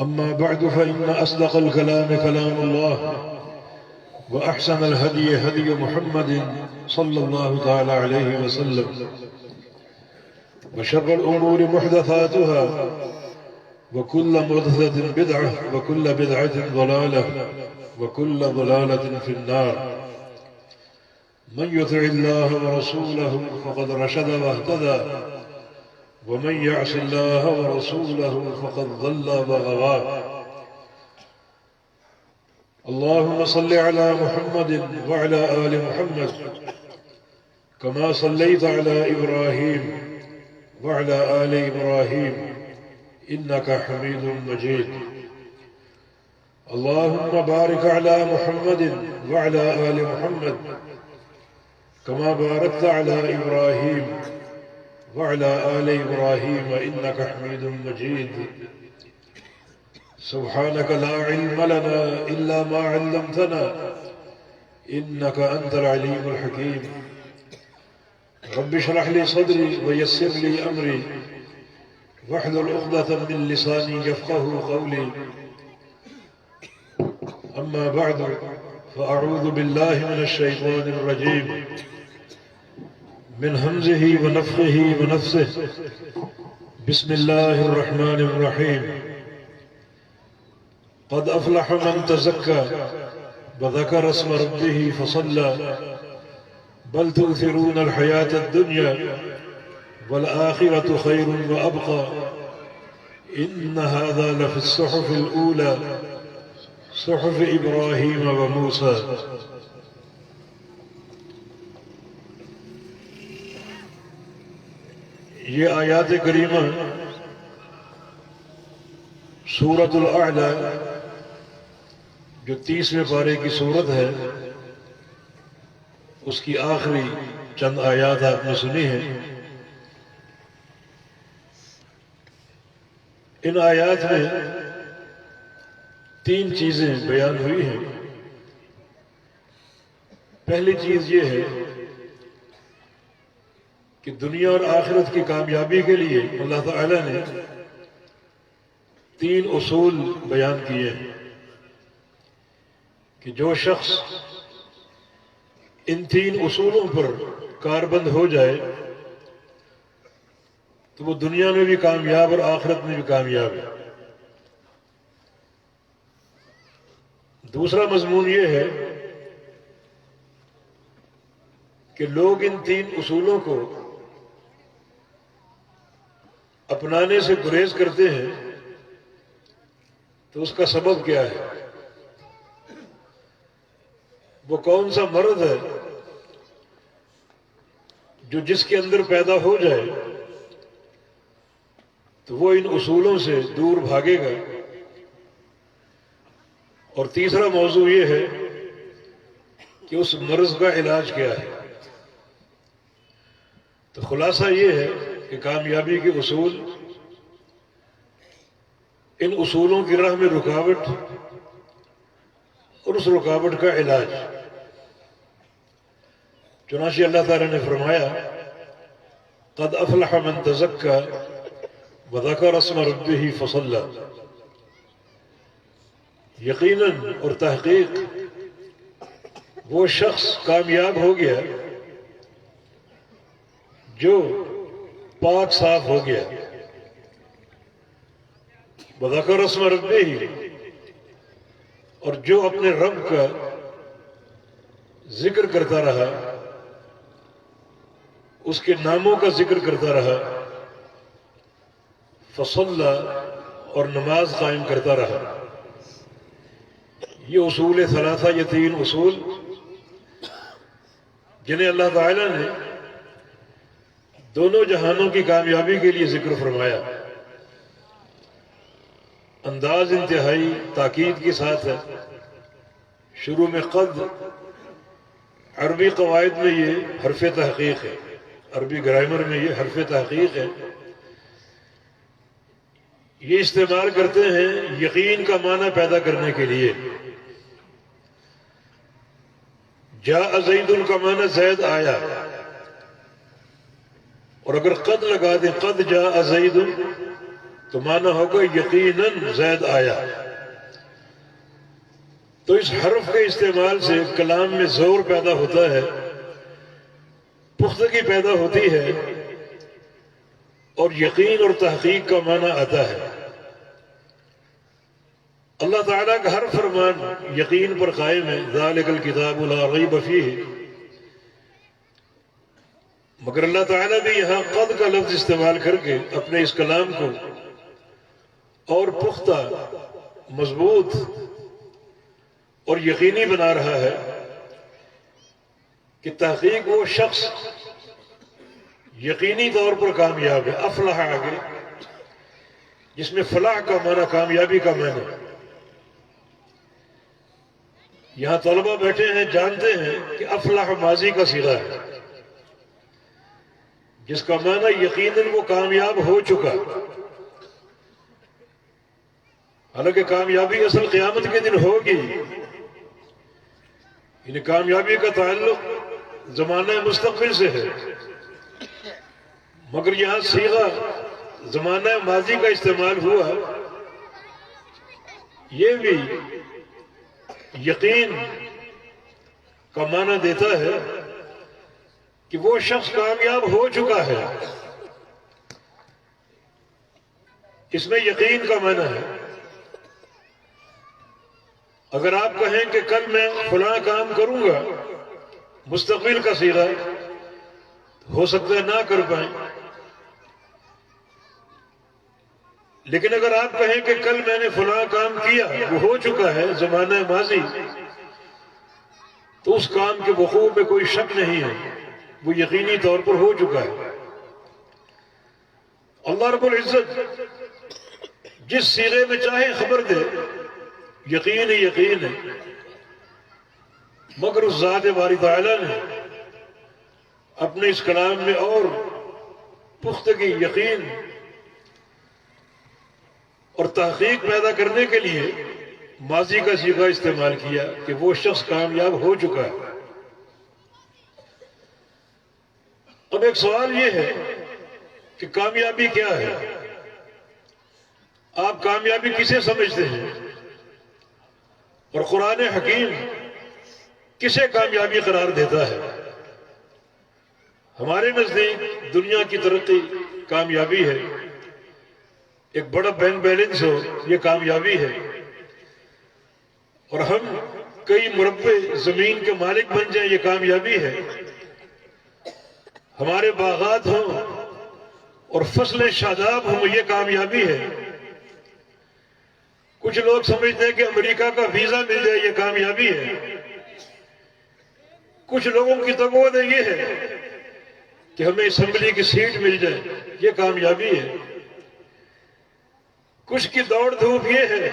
أما بعد فإن أصدق الكلام كلام الله وأحسن الهدي هدي محمد صلى الله تعالى عليه وسلم وشر الأمور محدثاتها وكل محدثة بدعة وكل بدعة ضلالة وكل ضلالة في النار. من يطع الله ورسوله فقد رشد واهتدى ومن يعص الله ورسوله فقد ضل وغوى. اللهم صل على محمد وعلى آل محمد كما صليت على إبراهيم وعلى آل إبراهيم إنك حميد مجيد. اللهم بارك على محمد وعلى آل محمد كما باركت على إبراهيم وعلى آل إبراهيم إنك حميد مجيد. سبحانك لا علم لنا إلا ما علمتنا إنك أنت العليم الحكيم. رب اشرح لي صدري ويسر لي أمري واحلل عقدة من لساني يفقه قولي. أما بعد فأعوذ بالله من الشيطان الرجيم من همزه ونفخه ونفثه. بسم الله الرحمن الرحيم. قد أفلح من تزكى وذكر اسم ربه فصلى بل تؤثرون الحياة الدنيا والآخرة خير وأبقى إن هذا لفي الصحف الأولى صحف إبراهيم وموسى. یہ آیات کریمہ سورۃ الاعلی جو 30ویں پارے کی سورت ہے اس کی آخری چند آیات آپ نے سنی ہیں. ان آیات میں 3 چیزیں بیان ہوئی ہیں. پہلی چیز یہ ہے کہ دنیا اور آخرت کی کامیابی کے لیے اللہ تعالی نے 3 اصول بیان کیے ہیں کہ جو شخص ان 3 اصولوں پر کاربند ہو جائے تو وہ دنیا میں بھی کامیاب اور آخرت میں بھی کامیاب ہے. دوسرا مضمون یہ ہے کہ لوگ ان 3 اصولوں کو اپنانے سے گریز کرتے ہیں تو اس کا سبب کیا ہے؟ وہ کون سا مرض ہے جو جس کے اندر پیدا ہو جائے تو وہ ان اصولوں سے دور بھاگے گا. اور تیسرا موضوع یہ ہے کہ اس مرض کا علاج کیا ہے. تو خلاصہ یہ ہے کہ کامیابی کے اصول، ان اصولوں کی راہ میں رکاوٹ اور اس رکاوٹ کا علاج. چنانچہ اللہ تعالی نے فرمایا قد افلح من تزکا وذکر اسم ربہ فصلی. یقیناً اور تحقیق وہ شخص کامیاب ہو گیا جو پاک صاف ہو گیا. وذکر اسم ربہ، اور جو اپنے رب کا ذکر کرتا رہا، اس کے ناموں کا ذکر کرتا رہا. فصلی، اور نماز قائم کرتا رہا. یہ اصول ثلاثہ، یہ 3 اصول جنہیں اللہ تعالی نے دونوں جہانوں کی کامیابی کے لیے ذکر فرمایا. انداز انتہائی تاکید کے ساتھ ہے. شروع میں قد، عربی قواعد میں یہ حرف تحقیق ہے، عربی گرامر میں یہ حرف تحقیق ہے. یہ استعمال کرتے ہیں یقین کا معنی پیدا کرنے کے لیے. جاء زید کا معنی زید آیا، اور اگر قد لگا دیں قد جاء زید تو معنی ہوگا یقیناً زید آیا۔ تو اس حرف کے استعمال سے کلام میں زور پیدا ہوتا ہے، پختگی پیدا ہوتی ہے، اور یقین اور تحقیق کا معنی آتا ہے۔ اللہ تعالیٰ کا ہر فرمان یقین پر قائم ہے، ذالک الکتاب لا ریب فیہ، مگر اللہ تعالیٰ بھی یہاں قد کا لفظ استعمال کر کے اپنے اس کلام کو اور پختہ، مضبوط اور یقینی بنا رہا ہے کہ تحقیق وہ شخص یقینی طور پر کامیاب ہے۔ افلح آگے، جس میں فلاح کا معنی کامیابی کا معنی۔ یہاں طلبہ بیٹھے ہیں، جانتے ہیں کہ افلح ماضی کا صیغہ ہے، جس کا معنی یقیناً وہ کامیاب ہو چکا۔ حالانکہ کامیابی اصل قیامت کے دن ہوگی، یعنی کامیابی کا تعلق زمانہ مستقبل سے ہے، مگر یہاں صیغہ زمانہ ماضی کا استعمال ہوا، یہ بھی یقین کا معنی دیتا ہے کہ وہ شخص کامیاب ہو چکا ہے۔ اس میں یقین کا معنی ہے۔ اگر آپ کہیں کہ کل میں فلاں کام کروں گا، مستقبل کا صیغہ، ہو سکتا ہے نہ کر پائیں، لیکن اگر آپ کہیں کہ کل میں نے فلاں کام کیا، وہ ہو چکا ہے، زمانہ ماضی، تو اس کام کے وقوع میں کوئی شک نہیں ہے، وہ یقینی طور پر ہو چکا ہے۔ اللہ رب العزت جس صیغے میں چاہے خبر دے، یقین ہی یقین ہے، مگر اس ذات باری تعالیٰ نے اپنے اس کلام میں اور پختگی، یقین اور تحقیق پیدا کرنے کے لیے ماضی کا صیغہ استعمال کیا کہ وہ شخص کامیاب ہو چکا ہے۔ اب ایک سوال یہ ہے کہ کامیابی کیا ہے؟ آپ کامیابی کسے سمجھتے ہیں؟ اور قرآن حکیم کسے کامیابی قرار دیتا ہے؟ ہمارے نزدیک دنیا کی ترقی کامیابی ہے، ایک بڑا بینک بیلنس ہو یہ کامیابی ہے، اور ہم کئی مربع زمین کے مالک بن جائیں یہ کامیابی ہے، ہمارے باغات ہوں اور فصلیں شاداب ہوں یہ کامیابی ہے۔ کچھ لوگ سمجھتے ہیں کہ امریکہ کا ویزا مل جائے یہ کامیابی ہے، کچھ لوگوں کی تقویت یہ ہے کہ ہمیں اسمبلی کی سیٹ مل جائے یہ کامیابی ہے، کچھ کی دوڑ دھوپ یہ ہے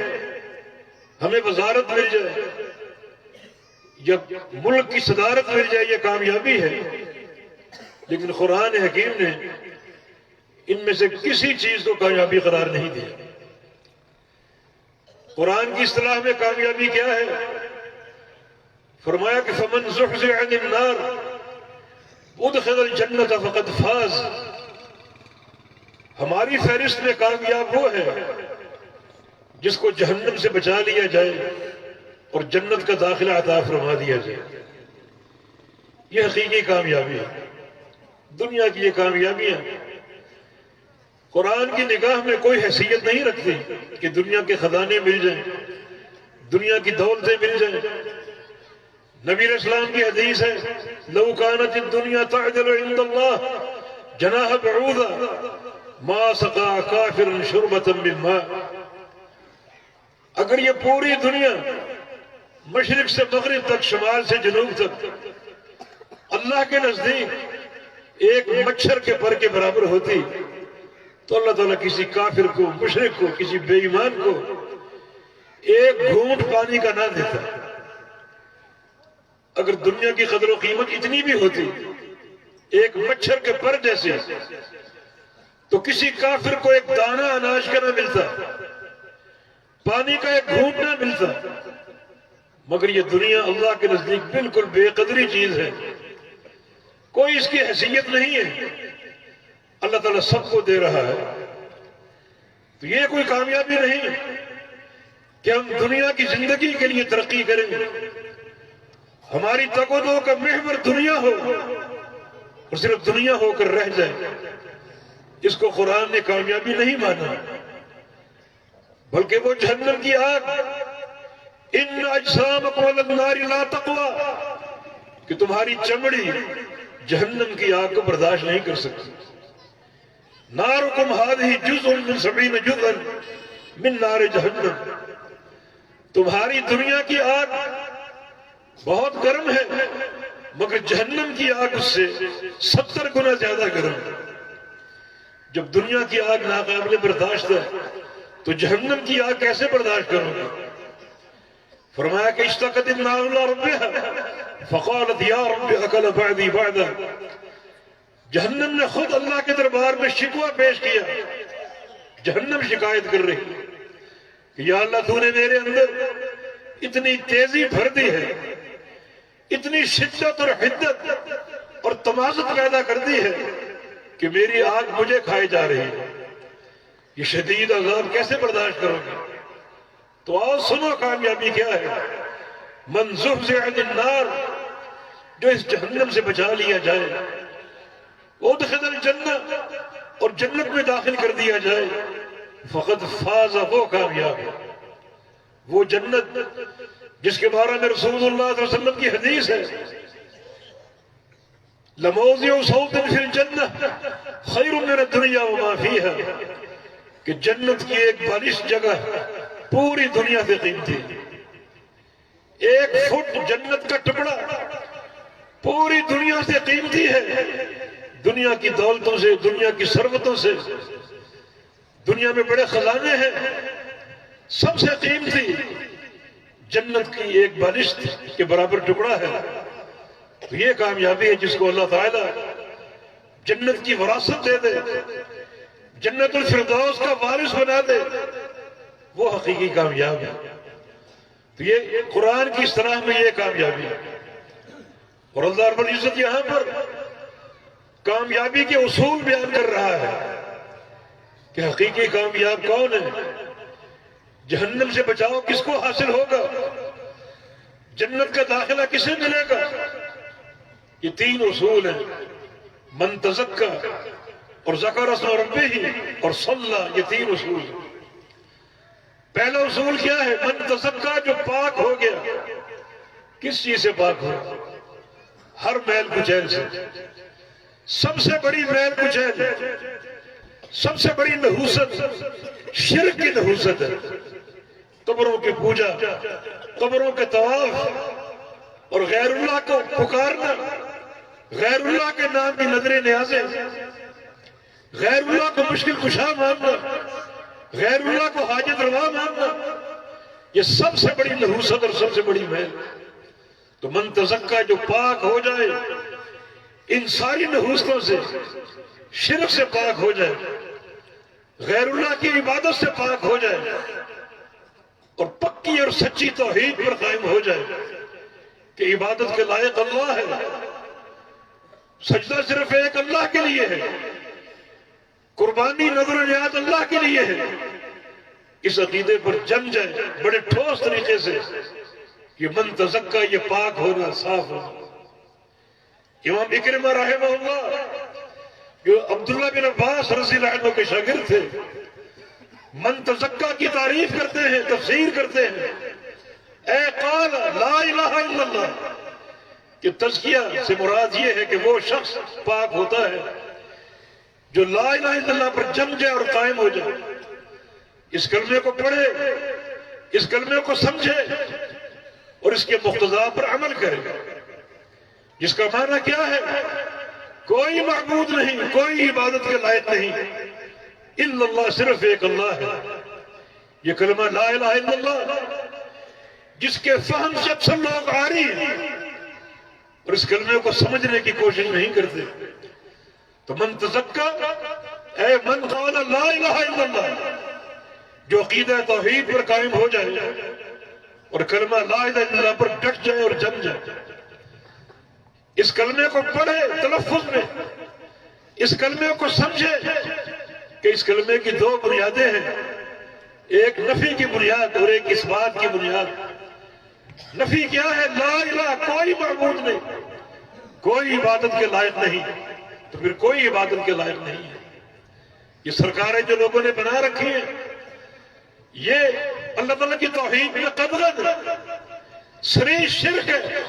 ہمیں وزارت مل جائے یا ملک کی صدارت مل جائے یہ کامیابی ہے۔ لیکن قرآن حکیم نے ان میں سے کسی چیز کو کامیابی قرار نہیں دیا۔ قرآن کی اصطلاح میں کامیابی کیا ہے؟ فرمایا کہ فمن زحزح عن النار ادخل الجنت فقد فاز۔ ہماری فہرست میں کامیاب وہ ہے جس کو جہنم سے بچا لیا جائے اور جنت کا داخلہ عطا فرما دیا جائے، یہ حقیقی کامیابی ہے۔ دنیا کی یہ کامیابیاں قرآن کی نگاہ میں کوئی حیثیت نہیں رکھتی کہ دنیا کے خزانے مل جائیں، دنیا کی دولتیں مل جائیں۔ نبی علیہ السلام کی حدیث ہے لو کانت الدنیا تعدل عند اللہ جناح بعوضہ ما سقا کافر شربۃ من ماء۔ اگر یہ پوری دنیا مشرق سے مغرب تک، شمال سے جنوب تک اللہ کے نزدیک ایک مچھر کے پر کے برابر ہوتی تو اللہ تعالیٰ کسی کافر کو، مشرک کو، کسی بے ایمان کو ایک گھونٹ پانی کا نہ دیتا۔ اگر دنیا کی قدر و قیمت اتنی بھی ہوتی ایک مچھر کے پر جیسے، تو کسی کافر کو ایک دانہ اناج کا نہ ملتا، پانی کا ایک گھونٹ نہ ملتا۔ مگر یہ دنیا اللہ کے نزدیک بالکل بے قدری چیز ہے، کوئی اس کی حیثیت نہیں ہے۔ اللہ تعالیٰ سب کو دے رہا ہے، تو یہ کوئی کامیابی نہیں کہ ہم دنیا کی زندگی کے لیے ترقی کریں، ہماری تگ و دو کا محور دنیا ہو اور صرف دنیا ہو کر رہ جائے۔ اس کو قرآن نے کامیابی نہیں مانا، بلکہ وہ جہنم کی آگ، ان اجسامکم علی النار لا تقوی، کہ تمہاری چمڑی جہنم کی آگ کو برداشت نہیں کر سکتی۔ نارکم ہذہ جزء من 70 جزءا من نار جہنم، تمہاری دنیا کی آگ بہت گرم ہے، مگر جہنم کی آگ اس سے 70 گنا زیادہ گرم ہے۔ جب دنیا کی آگ ناقابل برداشت ہے تو جہنم کی آگ کیسے برداشت کرو گے؟ فرمایا کہ اشتقت النار الى ربها فقالت یا رب اکل بعدی بعدا، جہنم نے خود اللہ کے دربار میں شکوہ پیش کیا، جہنم شکایت کر رہی کہ یا اللہ تو نے میرے اندر اتنی تیزی بھر دی ہے، اتنی شدت اور حدت اور تمازت پیدا کر دی ہے کہ میری آگ مجھے کھائی جا رہی ہے، یہ شدید عذاب کیسے برداشت کرو گے؟ تو آؤ سنو کامیابی کیا ہے۔ من زحزح عن النار، جو اس جہنم سے بچا لیا جائے، ادخل الجنہ، اور جنت میں داخل کر دیا جائے، فقد فاز، وہ کامیاب ہے۔ وہ جنت جس کے بارے میں رسول اللہ صلی اللہ علیہ وسلم کی حدیث ہے، لموضع صوت فی الجنہ خیر من الدنیا وما فیہا، کہ جنت کی ایک بالش جگہ پوری دنیا سے قیمتی، ایک فٹ جنت کا ٹکڑا پوری دنیا سے قیمتی ہے۔ دنیا کی دولتوں سے، دنیا کی ثروتوں سے، دنیا میں بڑے خزانے ہیں، سب سے قیمتی جنت کی ایک بالشت کے برابر ٹکڑا ہے۔ تو یہ کامیابی ہے جس کو اللہ تعالیٰ جنت کی وراثت دے دے، جنت الفردوس کا وارث بنا دے، وہ حقیقی کامیاب ہے۔ تو یہ قرآن کی اصطلاح میں یہ کامیابی ہے۔ اور اللہ رب العزت یہاں پر کامیابی کے اصول بیان کر رہا ہے کہ حقیقی کامیاب کون ہے، جہنم سے بچاؤ کس کو حاصل ہوگا، جنت کا داخلہ کسے ملے گا۔ یہ 3 اصول ہیں، من تزکا اور ذکر اسم ربہ اور صلی، یہ 3 اصول ہیں۔ پہلا اصول کیا ہے؟ من تزکا، جو پاک ہو گیا، کس چیز سے پاک ہو؟ ہر میل کچیل سے۔ سب سے بڑی میل کچیل، سب سے بڑی نحوست شرک کی نحوست ہے، قبروں کی پوجا، قبروں کے طواف اور غیر اللہ کو پکارنا، غیر اللہ کے نام کی نظر نیازیں، غیر اللہ کو مشکل کشا ماننا، غیر اللہ کو حاجت روا ماننا، یہ سب سے بڑی نحوست اور سب سے بڑی میل۔ تو من تزکا، جو پاک ہو جائے ان ساری نحوستوں سے، شرک سے پاک ہو جائے، غیر اللہ کی عبادت سے پاک ہو جائے اور پکی اور سچی توحید پر قائم ہو جائے کہ عبادت کے لائق اللہ ہے، سجدہ صرف ایک اللہ کے لیے ہے، قربانی نظر و نیاز اللہ کے لیے ہے، اس عقیدے پر جم جائے بڑے ٹھوس طریقے سے کہ من تزکا، یہ پاک ہونا، صاف ہونا۔ امام اکرمہ رحمہ اللہ جو عبداللہ بن عباس رضی اللہ عنہ کے شاگرد تھے، من تزکا کی تعریف کرتے ہیں، تفسیر کرتے ہیں، اے قال لا الہ الا اللہ، کہ تزکیہ سے مراد یہ ہے کہ وہ شخص پاک ہوتا ہے جو لا الہ الا اللہ پر جم جائے اور قائم ہو جائے، اس کلمے کو پڑھے، اس کلمے کو سمجھے اور اس کے مقتضا پر عمل کرے، جس کا معنی کیا ہے؟ کوئی معبود نہیں، کوئی عبادت کے لائق نہیں الا اللہ، صرف ایک اللہ ہے۔ یہ کلمہ لا الہ الا اللہ جس کے فہم سے اکثر لوگ عاری ہیں اور اس کلمے کو سمجھنے کی کوشش نہیں کرتے۔ تو من تزکا، اے من قال لا الہ الا اللہ، جو عقیدہ توحید پر قائم ہو جائے اور کلمہ لا الہ الا اللہ پر ڈٹ جائے اور جم جائے، اس کلمے کو پڑھے تلفظ میں، اس کلمے کو سمجھے کہ اس کلمے کی دو بنیادیں ہیں، ایک نفی کی بنیاد اور ایک اس بات کی بنیاد۔ نفی کیا ہے؟ لا الہ، کوئی معبود نہیں، کوئی عبادت کے لائق نہیں، تو پھر کوئی عبادت کے لائق نہیں ہے۔ یہ سرکاریں جو لوگوں نے بنا رکھی ہیں، یہ اللہ تعالیٰ کی توحید میں قدغن صریح شرک ہے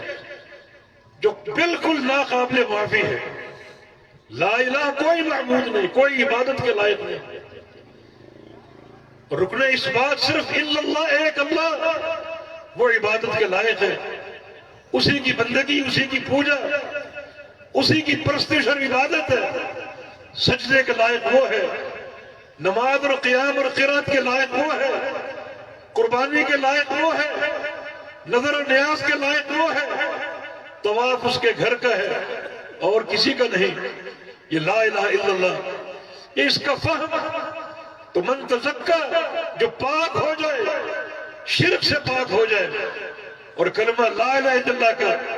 جو بالکل ناقابل معافی ہے۔ لا الہ، کوئی معبود نہیں، کوئی عبادت کے لائق نہیں۔ رکن اس بات صرف الا اللہ، ایک اللہ، وہ عبادت کے لائق ہے۔ اسی کی بندگی، اسی کی پوجا، اسی کی پرستش اور عبادت ہے۔ سجدے کے لائق وہ ہے، نماز اور قیام اور قرات کے لائق وہ ہے، قربانی کے لائق وہ ہے، نظر و نیاز کے لائق وہ ہے، طواف اس کے گھر کا ہے اور کسی کا نہیں۔ یہ لا الہ الا اللہ، یہ اس کا فہم۔ تو من تزکا، جو پاک ہو جائے، شرک سے پاک ہو جائے اور کلمہ لا الہ الا اللہ کا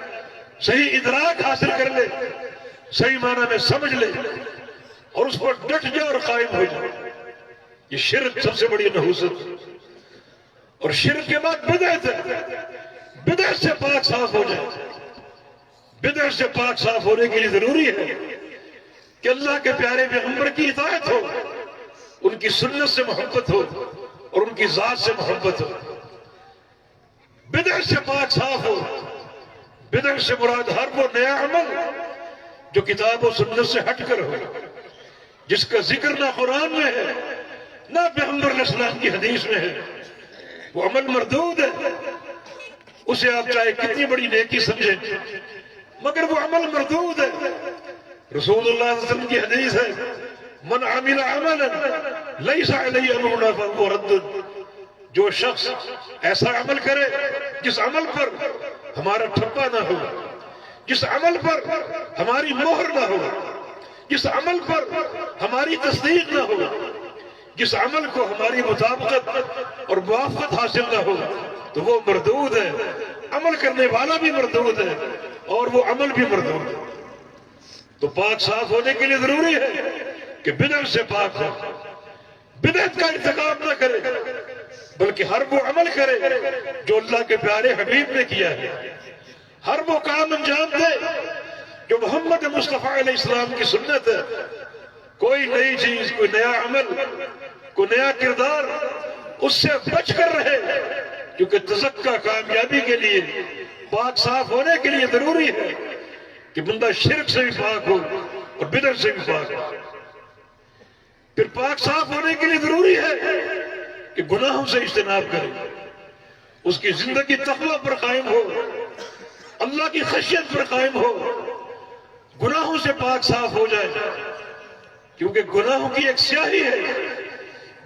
صحیح ادراک حاصل کر لے، صحیح معنی میں سمجھ لے اور اس پر ڈٹ جائے اور قائم ہو جائے، یہ شرک سب سے بڑی نحوست۔ اور شرک کے بعد بدعت ہے، بدعت سے پاک صاف ہو جائے۔ بدعت سے پاک صاف ہونے کے لیے ضروری ہے کہ اللہ کے پیارے پیغمبر کی اطاعت ہو، ان کی سنت سے محبت ہو اور ان کی ذات سے محبت ہو۔ بدعت سے پاک صاف ہو۔ بدعت سے مراد ہر وہ نیا عمل جو کتاب و سنت سے ہٹ کر ہو، جس کا ذکر نہ قرآن میں ہے نہ پیغمبر علیہ السلام کی حدیث میں ہے، وہ عمل مردود ہے۔ اسے آپ چاہے کتنی بڑی نیکی سمجھیں مگر وہ عمل مردود ہے۔ رسول اللہ صلی اللہ علیہ وسلم کی حدیث ہے، من عمل عملا لیس علیہ امرنا فہو رد۔ جو شخص ایسا عمل کرے جس عمل پر ہمارا ٹھپا نہ ہو، جس عمل پر ہماری مہر نہ ہو، جس عمل پر ہماری تصدیق نہ ہو، جس عمل کو ہماری مطابقت اور موافقت حاصل نہ ہو، تو وہ مردود ہے۔ عمل کرنے والا بھی مردود ہے اور وہ عمل بھی مردود ہے۔ تو پاک صاف ہونے کے لیے ضروری ہے کہ بدعت سے پاک ہو، بدعت کا ارتکاب نہ کرے بلکہ ہر وہ عمل کرے جو اللہ کے پیارے حبیب نے کیا ہے، ہر وہ کام انجام دے جو محمد مصطفیٰ علیہ السلام کی سنت ہے۔ کوئی نئی چیز، کوئی نیا عمل، کوئی نیا کردار اس سے بچ کر رہے، کیونکہ تزکا کامیابی کے لیے، پاک صاف ہونے کے لیے ضروری ہے کہ بندہ شرک سے بھی پاک ہو اور بدعت سے بھی پاک ہو۔ پھر پاک صاف ہونے کے لیے ضروری ہے کہ گناہوں سے اجتناب کرے، اس کی زندگی تقوی پر قائم ہو، اللہ کی خشیت پر قائم ہو، گناہوں سے پاک صاف ہو جائے، کیونکہ گناہوں کی ایک سیاہی ہے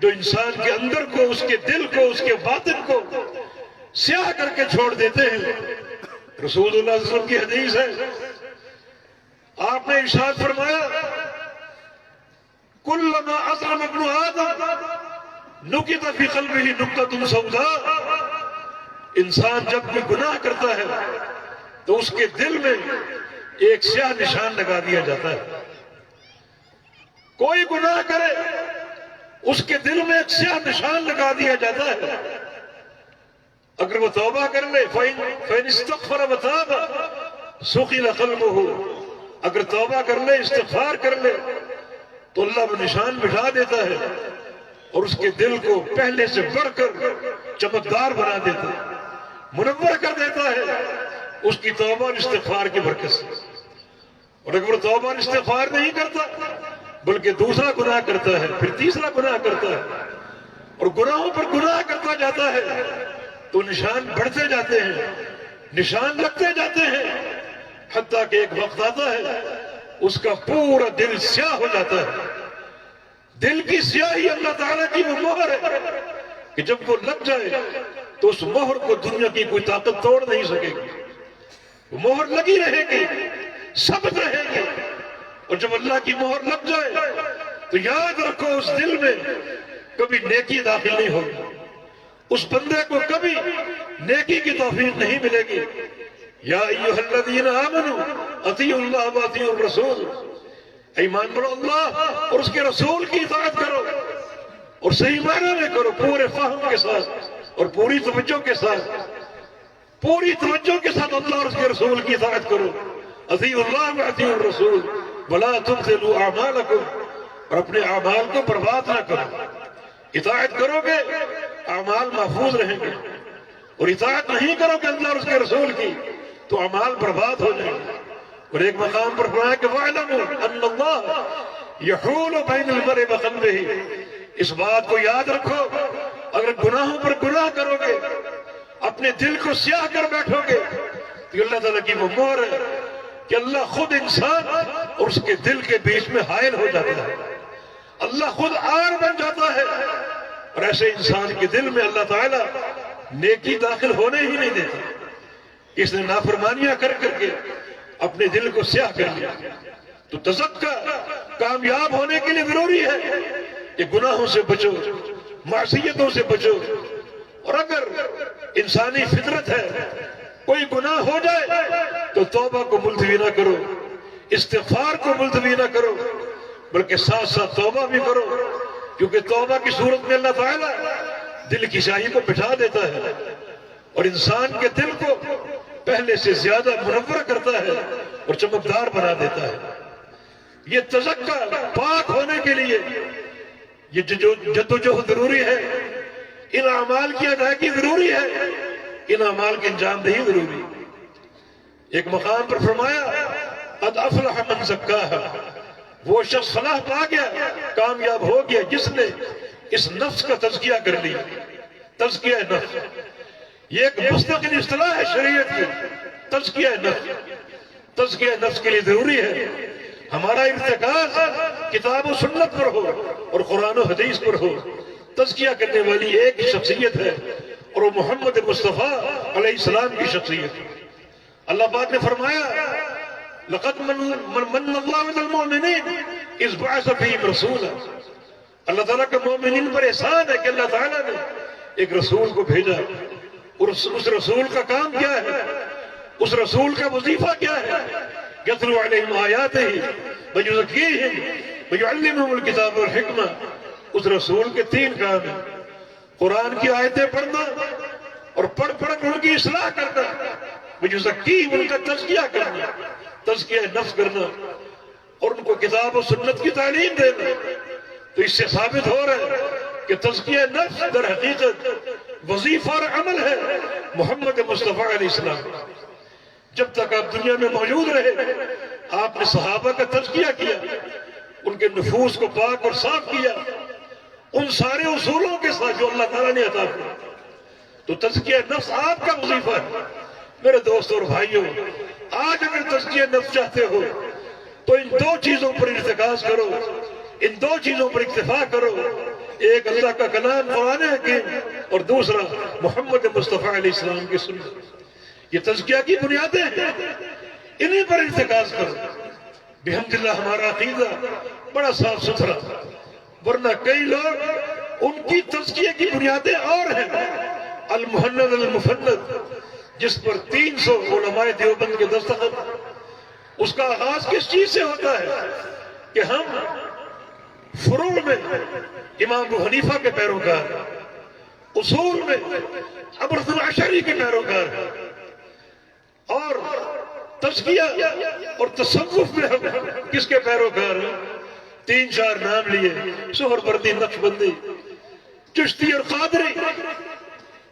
جو انسان کے اندر کو، اس کے دل کو، اس کے باطن کو سیاہ کر کے چھوڑ دیتے ہیں۔ رسول اللہ صلی اللہ علیہ وسلم کی حدیث ہے، آپ نے ارشاد فرمایا، کلما اظلم ابن آدم نکت فی قلبہ نکتۃ سوداء۔ انسان جب کوئی گناہ کرتا ہے تو اس کے دل میں ایک سیاہ نشان لگا دیا جاتا ہے۔ کوئی گناہ کرے اس کے دل میں ایک سیاہ نشان لگا دیا جاتا ہے۔ اگر وہ توبہ کر لے، فَإِنِ اسْتَغْفَرَ وَتَابَ سُقِلَ قَلْبُهُ، اگر توبہ کر لے، استغفار کر لے تو اللہ وہ نشان بٹھا دیتا ہے اور اس کے دل کو پہلے سے بڑھ کر چمکدار بنا دیتا ہے، منور کر دیتا ہے اس کی توبہ اور استغفار کی برکت سے۔ اور اگر وہ توبہ اور استغفار نہیں کرتا بلکہ دوسرا گناہ کرتا ہے، پھر تیسرا گناہ کرتا ہے اور گناہوں پر گناہ کرتا جاتا ہے تو نشان بڑھتے جاتے ہیں، نشان لگتے جاتے ہیں، حتیٰ کہ ایک وقت آتا ہے اس کا پورا دل سیاہ ہو جاتا ہے۔ دل کی سیاہی اللہ تعالیٰ کی وہ مہر ہے کہ جب وہ لگ جائے تو اس مہر کو دنیا کی کوئی طاقت توڑ نہیں سکے گی، وہ مہر لگی رہے گی، ثابت رہے گی۔ اور جب اللہ کی مہر لگ جائے تو یاد رکھو اس دل میں کبھی نیکی داخل نہیں ہوگی، اس بندے کو کبھی نیکی کی توفیق نہیں ملے گی۔ یا ایھا الذین آمنوا اطیعوا اللہ واطیعوا الرسول، ایمان بڑھو اللہ اور اس کے رسول کی اطاعت کرو، اور صحیح معنی میں کرو، پورے فہم کے ساتھ اور پوری توجہ کے ساتھ، پوری توجہ کے ساتھ اللہ اور اس کے رسول کی اطاعت کرو۔ اطیعوا اللہ واطیعوا الرسول ولا تبطلوا اعمالکم، اور اپنے اعمال کو برباد نہ کرو۔ اطاعت کرو گے اعمال محفوظ رہیں گے، اور اطاعت نہیں کرو گے اللہ اور اس کے رسول کی تو اعمال برباد ہو جائیں گے۔ اور ایک مقام پر فرمایا کہ وَاعْلَمُوا أَنَّ اللَّهَ يَحُولُ بَيْنَ الْمَرْءِ وَقَلْبِهِ، اس بات کو یاد رکھو، اگر گناہوں پر گناہ کرو گے، اپنے دل کو سیاہ کر بیٹھو گے، تو اللہ تعالیٰ کی وہ مہر ہے کہ اللہ خود انسان اور اس کے دل کے بیچ میں حائل ہو جاتا ہے، اللہ خود آر بن جاتا ہے، اور ایسے انسان کے دل میں اللہ تعالیٰ نیکی داخل ہونے ہی نہیں دیتا۔ اس نے نافرمانیاں کر کر کے اپنے دل کو سیاہ کر لیا۔ تو تزکیٰ کامیاب ہونے کے لیے ضروری ہے کہ گناہوں سے بچو، معصیتوں سے بچو، اور اگر انسانی فطرت ہے کوئی گناہ ہو جائے تو توبہ کو ملتوی نہ کرو، استغفار کو ملتوی نہ کرو، بلکہ ساتھ ساتھ توبہ بھی کرو، کیونکہ توبہ کی صورت میں اللہ تعالیٰ دل کی شاہی کو بٹھا دیتا ہے اور انسان کے دل کو پہلے سے زیادہ منور کرتا ہے اور چمکدار بنا دیتا ہے۔ یہ تزکیٰ پاک ہونے کے لیے یہ جدوجہد ضروری ہے، ان اعمال کی ادائیگی ضروری ہے، ان اعمال کی انجام دہی ضروری ہے۔ ایک مقام پر فرمایا قد افلح من زکاها، وہ شخص فلاح پا گیا، کامیاب ہو گیا جس نے اس نفس کا تزکیہ کر لیا۔ تزکیہ نفس یہ ایک مستقل اصطلاح ہے شریعت کی، تزکیہ نفس۔ تزکیہ نفس کے لیے ضروری ہے ہمارا ارتکاز کتاب و سنت پر ہو اور قرآن و حدیث پر ہو۔ تزکیہ کرنے والی ایک ہی شخصیت ہے اور وہ محمد مصطفیٰ علیہ السلام کی شخصیت ہے۔ اللہ پاک نے فرمایا لقد من اللہ علی المؤمنین اذ بعث فیہم رسولا، اللہ تعالیٰ کا مومنین پر احسان ہے کہ اللہ تعالیٰ نے ایک رسول کو بھیجا، اور اس رسول کا کام کیا ہے، اس رسول کا وظیفہ کیا ہے؟ یتلو علیہم آیاتہ ویزکیہم ویعلمہم الکتاب والحکمہ۔ اس رسول کے تین کام ہیں، قرآن کی آیتیں پڑھنا اور پڑھ پڑھ ان کی اصلاح کرنا، ویزکیہم ان کا تزکیہ کرنا، تزکیہ نفس کرنا، اور ان کو کتاب و سنت کی تعلیم دینا۔ تو اس سے ثابت ہو رہا ہے کہ تزکیہ نفس در حقیقت وظیفہ اور عمل ہے محمد مصطفیٰ علیہ السلام۔ جب تک آپ دنیا میں موجود رہے آپ نے صحابہ کا تزکیہ کیا، ان کے نفوس کو پاک اور صاف کیا ان سارے اصولوں کے ساتھ جو اللہ تعالیٰ نے عطا کیا۔ تو تزکیہ نفس آپ کا وظیفہ ہے۔ میرے دوستوں اور بھائیوں، آج اگر تزکیہ نفس چاہتے ہو تو ان دو چیزوں پر ارتکاز کرو، ان دو چیزوں پر اکتفا کرو، ایک اللہ کا کلام قرآن حکیم اور دوسرا محمد مصطفیٰ علیہ السلام کی سنت۔ یہ تزکیہ کی بنیادیں ہیں، انہیں پر ارتکاز کرو۔ بحمداللہ ہمارا عقیدہ بڑا صاف ستھرا، ورنہ کئی لوگ ان کی تزکیہ کی بنیادیں اور ہیں۔ المحند المفند جس پر 300 علماء دیوبند کے دستخط، اس کا آغاز کس چیز سے ہوتا ہے کہ ہم فروع میں امام ابو حنیفہ کے پیروکار، اصول میں ابو الحسن الاشعری کے پیروکار، اور تزکیہ اور تصوف میں ہم کس کے پیروکار ہیں؟ 3-4 نام لیے، سہروردی، نقشبندی، چشتی اور قادری۔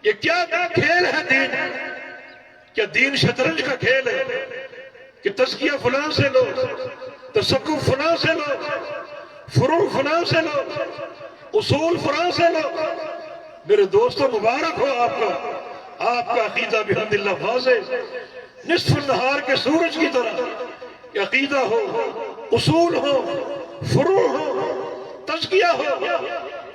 یہ کیا کھیل ہے دین؟ کیا دین شطرنج کا کھیل ہے کہ تزکیہ فلاں سے لو، تصوف فلاں سے لو، فروع فلاں سے لو، اصول فلاں سے لو؟ میرے دوستو مبارک ہو آپ کا، آپ کا عقیدہ بحمداللہ واضح نصف النہار کے سورج کی طرح عقیدہ ہو، اصول ہو، فروع ہو، تزکیہ ہو،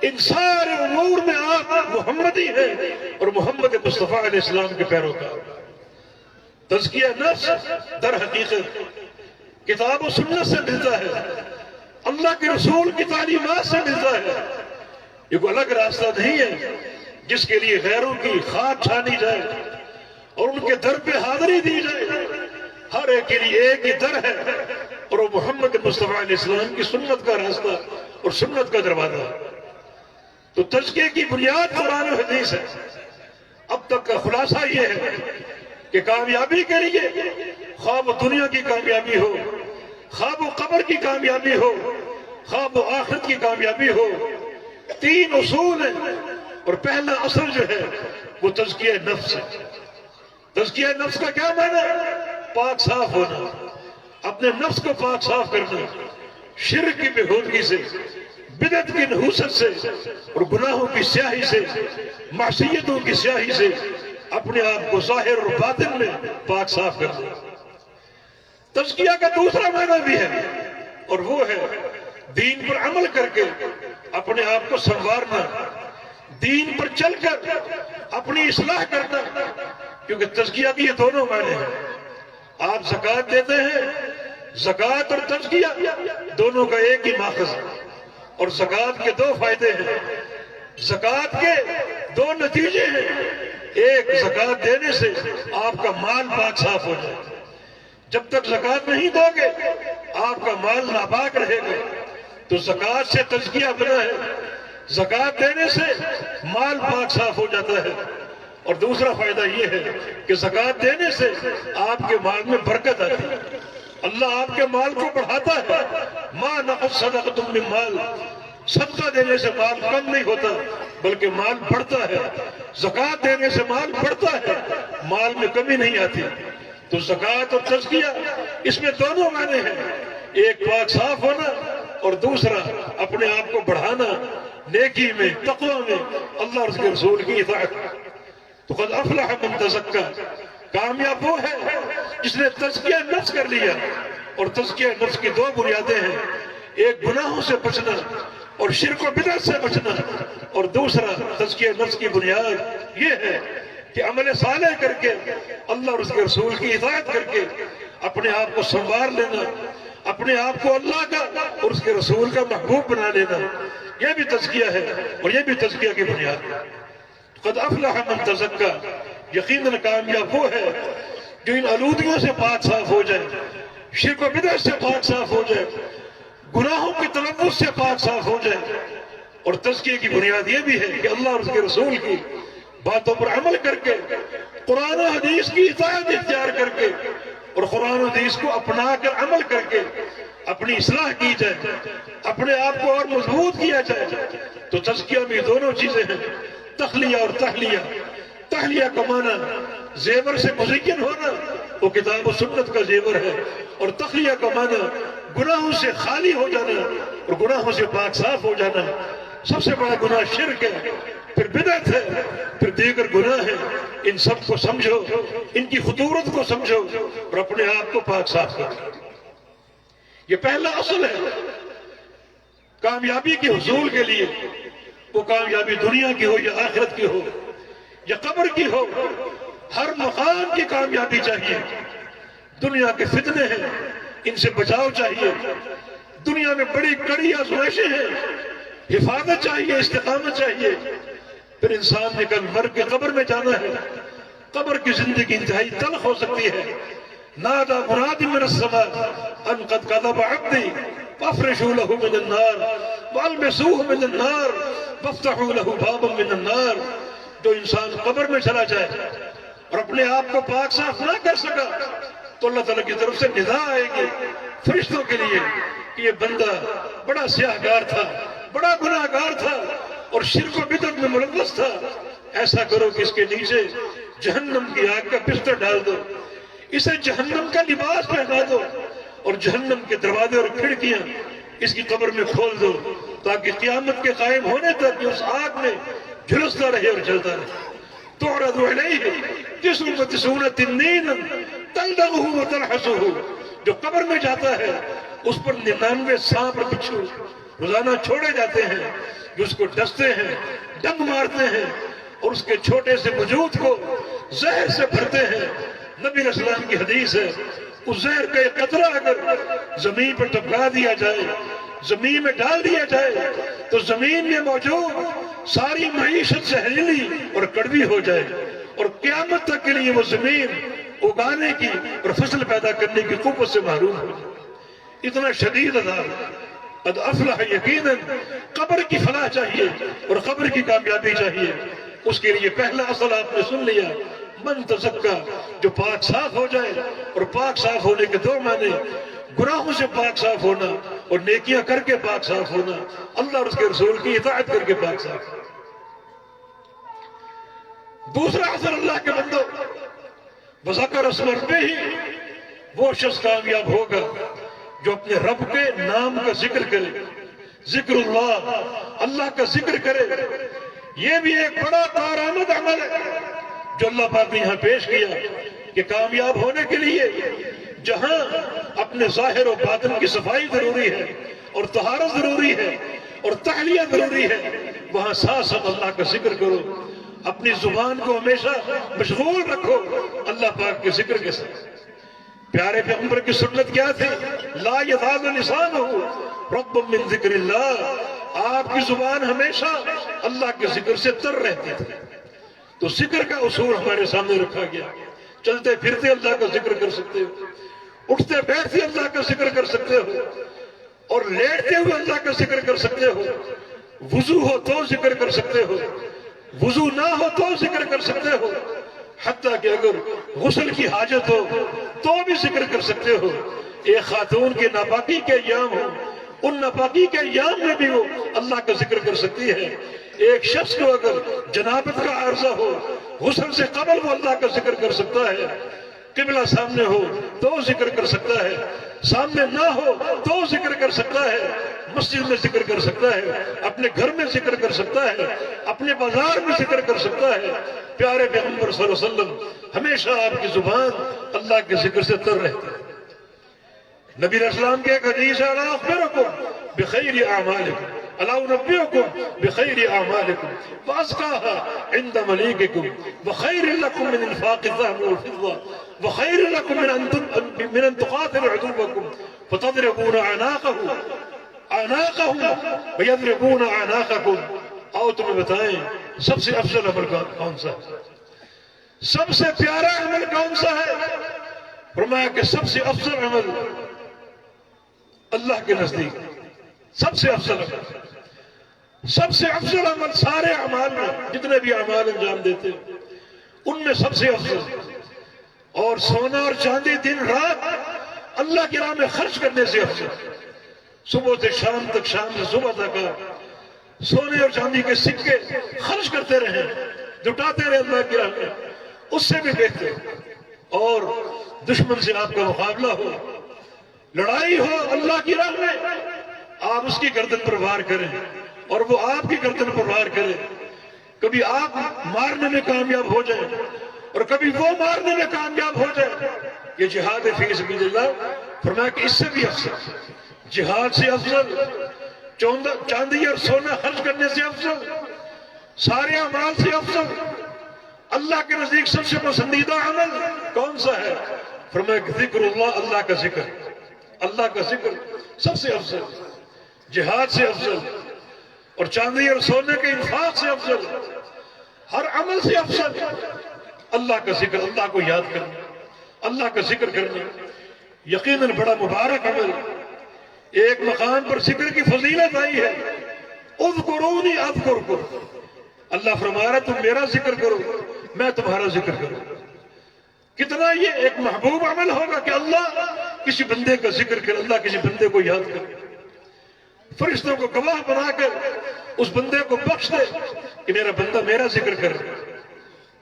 ان سارے امور میں آپ محمدی ہیں اور محمد مصطفیٰ علیہ السلام کے پیروکار۔ تزکیہ نفس در حقیقت کتاب و سنت سے ملتا ہے، اللہ کے رسول کی تعلیمات سے ملتا ہے۔ یہ کوئی الگ راستہ نہیں ہے جس کے لیے غیروں کی خاک چھانی جائے اور ان کے در پہ حاضری دی جائے۔ ہر ایک کے لیے ایک ہی در ہے اور وہ محمد مصطفیٰ علیہ السلام کی سنت کا راستہ اور سنت کا دروازہ ہے۔ تو تزکیے کی بنیاد قرآن و حدیث ہے۔ اب تک کا خلاصہ یہ ہے کہ کامیابی کے لیے خواب و دنیا کی کامیابی ہو، خواب و قبر کی کامیابی ہو، خواب و آخرت کی کامیابی ہو، تین اصول ہیں، اور پہلا اصل جو ہے وہ تزکیہ نفس ہے۔ تزکیہ نفس کا کیا معنی ہے؟ پاک صاف ہونا، اپنے نفس کو پاک صاف کرنا، شرک کی بےہودگی سے، بدعت کی نحوست سے، اور گناہوں کی سیاہی سے، معصیتوں کی سیاہی سے اپنے آپ کو ظاہر اور باطن میں پاک صاف کرنا۔ تزکیہ کا دوسرا معنی بھی ہے، اور وہ ہے دین پر عمل کر کے اپنے آپ کو سنوارنا، دین پر چل کر اپنی اصلاح کرنا، کیونکہ تزکیہ کی یہ دونوں معنی ہیں۔ آپ زکوٰۃ دیتے ہیں، زکوٰۃ اور تزکیہ دونوں کا ایک ہی ماخذ ہے، اور زکوٰۃ کے دو فائدے ہیں، زکوٰۃ کے دو نتیجے ہیں۔ ایک، زکوٰۃ دینے سے آپ کا مال پاک صاف ہو جائے، جب تک زکوٰۃ نہیں دو گے آپ کا مال ناپاک رہے گا، تو زکوٰۃ سے تزکیہ بنا ہے، زکوٰۃ دینے سے مال پاک صاف ہو جاتا ہے۔ اور دوسرا فائدہ یہ ہے کہ زکوٰۃ دینے سے آپ کے مال میں برکت آتی ہے، اللہ آپ کے مال کو بڑھاتا ہے۔ ما نقص صدقۃ من مال، صدقہ دینے سے مال کم نہیں ہوتا بلکہ مال بڑھتا ہے، زکوٰۃ دینے سے مال بڑھتا ہے، مال میں کمی نہیں آتی۔ تو زکوٰۃ اور تزکیہ اس میں دونوں معنی ہیں، ایک پاک صاف ہونا اور دوسرا اپنے آپ کو بڑھانا نیکی میں، تقوی میں، اللہ اور اس کے رسول کی اطاعت۔ تو قد افلح من تزکا، کامیاب وہ ہے جس نے تزکیہ نفس کر لیا۔ اور تزکیہ نفس کی دو بنیادیں ہیں، ایک گناہوں سے بچنا اور شرک و بدعت سے بچنا، اور دوسرا تزکیہ نفس کی بنیاد یہ ہے کہ عمل صالح کر کے اللہ اور اس کے رسول کی اطاعت کر کے اپنے آپ کو سنوار لینا، اپنے آپ کو اللہ کا اور اس کے رسول کا محبوب بنا لینا، یہ بھی تزکیہ ہے اور یہ بھی تزکیہ کی بنیاد ہے۔ قد افلح من تزکا، یقیناً کامیاب وہ ہے جو ان آلودگیوں سے پاک صاف ہو جائے، شرک و بدعت سے پاک صاف ہو جائے، گناہوں کی تلوث سے پاک صاف ہو جائے۔ اور تزکیے کی بنیاد یہ بھی ہے کہ اللہ اور اس کے رسول کی باتوں پر عمل کر کے، قرآن و حدیث کی اطاعت اختیار کر کے، اور قرآن و حدیث کو اپنا کر عمل کر کے اپنی اصلاح کی جائے، اپنے آپ کو اور مضبوط کیا جائے۔ تو تزکیہ میں دونوں چیزیں ہیں، تخلیہ اور تحلیہ۔ تحلیہ کا معنی زیور سے مزین ہونا، وہ کتاب و سنت کا زیور ہے، اور تخلیہ کا معنی گناہوں سے خالی ہو جانا اور گناہوں سے پاک صاف ہو جانا۔ سب سے بڑا گناہ شرک ہے، پھر بدعت ہے، پھر دیگر گناہ ہے۔ ان سب کو سمجھو، ان کی خطورت کو سمجھو اور اپنے آپ کو پاک صاف کرو۔ یہ پہلا اصل ہے کامیابی کے حصول کے لیے، وہ کامیابی دنیا کی ہو یا آخرت کی ہو یا قبر کی ہو، ہر مقام کی کامیابی چاہیے۔ دنیا کے فتنے ہیں، ان سے بچاؤ چاہیے، دنیا میں بڑی کڑی آزمائشیں ہیں، حفاظت چاہیے، استقامت چاہیے۔ پھر انسان نے کل مر کے قبر میں جانا ہے، قبر کی زندگی انتہائی تلخ ہو سکتی ہے۔ نادا مناد من السماء ان قد كذب عبدي فافرشوا له من النار والبسوه من النار وافتحوا له بابا من النار۔ جو انسان قبر میں چلا جائے اور اپنے آپ کو پاک صاف نہ کر سکا تو اللہ تعالیٰ کی طرف سے ندا آئے گی فرشتوں کے لیے کہ یہ بندہ بڑا سیاہگار تھا، بڑا گناہ گار تھا اور شرک و بدعت میں ملوث تھا، ایسا کرو کہ اس کے نیچے جہنم کی آگ کا بستر ڈال دو، اسے جہنم کا لباس پہنا دو اور جہنم کے دروازے اور کھڑکیاں اس کی قبر میں کھول دو، تاکہ قیامت کے قائم ہونے تک یہ اس آگ میں جھلستا رہے اور جلتا رہے۔ تعرض علیہ جسم وتسعون تنین تلدغه وتلحسه، جو قبر میں جاتا ہے اس پر 99 سانپ اور بچھو روزانہ چھوڑے جاتے ہیں جو اس کو ڈستے ہیں، ڈنگ مارتے ہیں اور اس کے چھوٹے سے وجود کو زہر سے بھرتے ہیں۔ نبی علیہ السلام کی حدیث ہے، اس زہر کا ایک قطرہ اگر زمین پر ٹپکا دیا جائے، زمین میں ڈال دیا جائے تو زمین میں موجود ساری معیشت زہریلی اور کڑوی ہو جائے اور قیامت تک کے لیے وہ زمین اگانے کی اور فصل پیدا کرنے کی قوت سے محروم ہو جائے۔ اتنا شدید عذاب. قد افلح یقیناً قبر کی فلاح چاہیے اور قبر کی کامیابی چاہیے. اس کے لیے پہلا اصل آپ نے سن لیا، من تزکا، جو پاک صاف ہو جائے. اور پاک صاف ہونے کے دو معنی، گناہوں سے پاک صاف ہونا اور نیکیاں کر کے پاک صاف ہونا، اللہ اور اس کے رسول کی اطاعت کر کے پاک صاف ہونا. دوسرا اثر اللہ کے بندوں، بذکر اسم ربہ، وہ شخص کامیاب ہوگا جو اپنے رب کے نام کا ذکر کرے. ذکر اللہ، اللہ کا ذکر کرے. یہ بھی ایک بڑا کارآمد عمل ہے جو اللہ پاک نے یہاں پیش کیا کہ کامیاب ہونے کے لیے جہاں اپنے ظاہر و باطن کی صفائی ضروری ہے اور طہارت ضروری ہے اور تحلیہ ضروری ہے، وہاں ساتھ ساتھ اللہ کا ذکر کرو. اپنی زبان کو ہمیشہ مشغول رکھو اللہ پاک کے ذکر کے ساتھ. پیارے پیغمبر کی سنت کیا تھی؟ لا یزال لسانہ رب من ذکر اللہ. آپ کی زبان ہمیشہ اللہ کے ذکر سے تر رہتی تھی. تو ذکر کا اصول ہمارے سامنے رکھا گیا. چلتے پھرتے اللہ کا ذکر کر سکتے ہو، اٹھتے بیٹھتے اللہ کا ذکر کر سکتے ہو، اور لیٹتے ہوئے اللہ کا ذکر کر سکتے ہو. وضو ہو تو ذکر کر سکتے ہو، وضو نہ ہو تو ذکر کر سکتے ہو، حتیٰ کہ اگر غسل کی حاجت ہو تو بھی ذکر کر سکتے ہو. ایک خاتون کے ناپاکی کے ایام ہو، ان ناپاکی کے ایام میں بھی وہ اللہ کا ذکر کر سکتی ہے. ایک شخص کو اگر جنابت کا عارضہ ہو، غسل سے قبل وہ اللہ کا ذکر کر سکتا ہے. قبلہ سامنے ہو تو ذکر کر سکتا ہے، سامنے نہ ہو تو ذکر کر سکتا ہے. مسجد میں ذکر کر سکتا ہے، اپنے گھر میں ذکر کر سکتا ہے، اپنے بازار میں ذکر کر سکتا ہے. پیارے پیغمبر صلی اللہ علیہ وسلم ہمیشہ آپ کی زبان اللہ کے ذکر سے تر رہتی ہے. نبی علیہ السلام کے ایک حدیث ہے، الا اخبرکم بخیر اعمالکم، الا انبئکم بخیر اعمالکم وازکاها عند ملیککم وخیر لکم من انفاق الذهب والفضة وخیر لکم من ان تقاتلوا عدوکم فتضربون اعناقهم ويضربون اعناقکم. آؤ تمہیں بتائیں سب سے افضل عمل کون سا ہے، سب سے پیارا عمل کون سا ہے؟ فرمایا کہ سب سے افضل عمل اللہ کے نزدیک سب سے افضل عمل، سب سے افضل عمل سارے اعمال میں، جتنے بھی اعمال انجام دیتے ان میں سب سے افضل. اور سونا اور چاندی دن رات اللہ کی راہ میں خرچ کرنے سے افضل. صبح سے شام تک، شام سے صبح تک سونے اور چاندی کے سکے خرچ کرتے رہیں، جٹاتے رہے اللہ کی راہ میں، اس سے بھی بہتر. اور دشمن سے آپ کا مقابلہ ہو، لڑائی ہو اللہ کی راہ میں، آپ اس کی گردن پر وار کریں اور وہ آپ کی گردن پر وار کرے. کبھی آپ مارنے میں کامیاب ہو جائیں اور کبھی وہ مارنے میں کامیاب ہو جائے. یہ جہاد فی سبیل اللہ. فرمایا کہ اس سے بھی افضل، جہاد سے افضل، چاندی اور سونا خرچ کرنے سے افضل، سارے اعمال سے افضل، اللہ کے نزدیک سب سے پسندیدہ عمل کون سا ہے؟ فرمایا کہ ذکر اللہ، اللہ کا ذکر، اللہ کا ذکر سب سے افضل، جہاد سے افضل، اور چاندی اور سونے کے انفاق سے افضل، ہر عمل سے افضل اللہ کا ذکر، اللہ کو یاد کرنا، اللہ کا ذکر کرنا. یقیناً بڑا مبارک عمل. ایک مقام پر ذکر کی فضیلت آئی ہے، اذکرونی اذکرکم. اللہ فرما رہا ہے تم میرا ذکر کرو، میں تمہارا ذکر کروں. کتنا یہ ایک محبوب عمل ہوگا کہ اللہ کسی بندے کا ذکر کرے، اللہ کسی بندے کو یاد کرے، فرشتوں کو گواہ بنا کر اس بندے کو بخش دے کہ میرا بندہ میرا ذکر کر.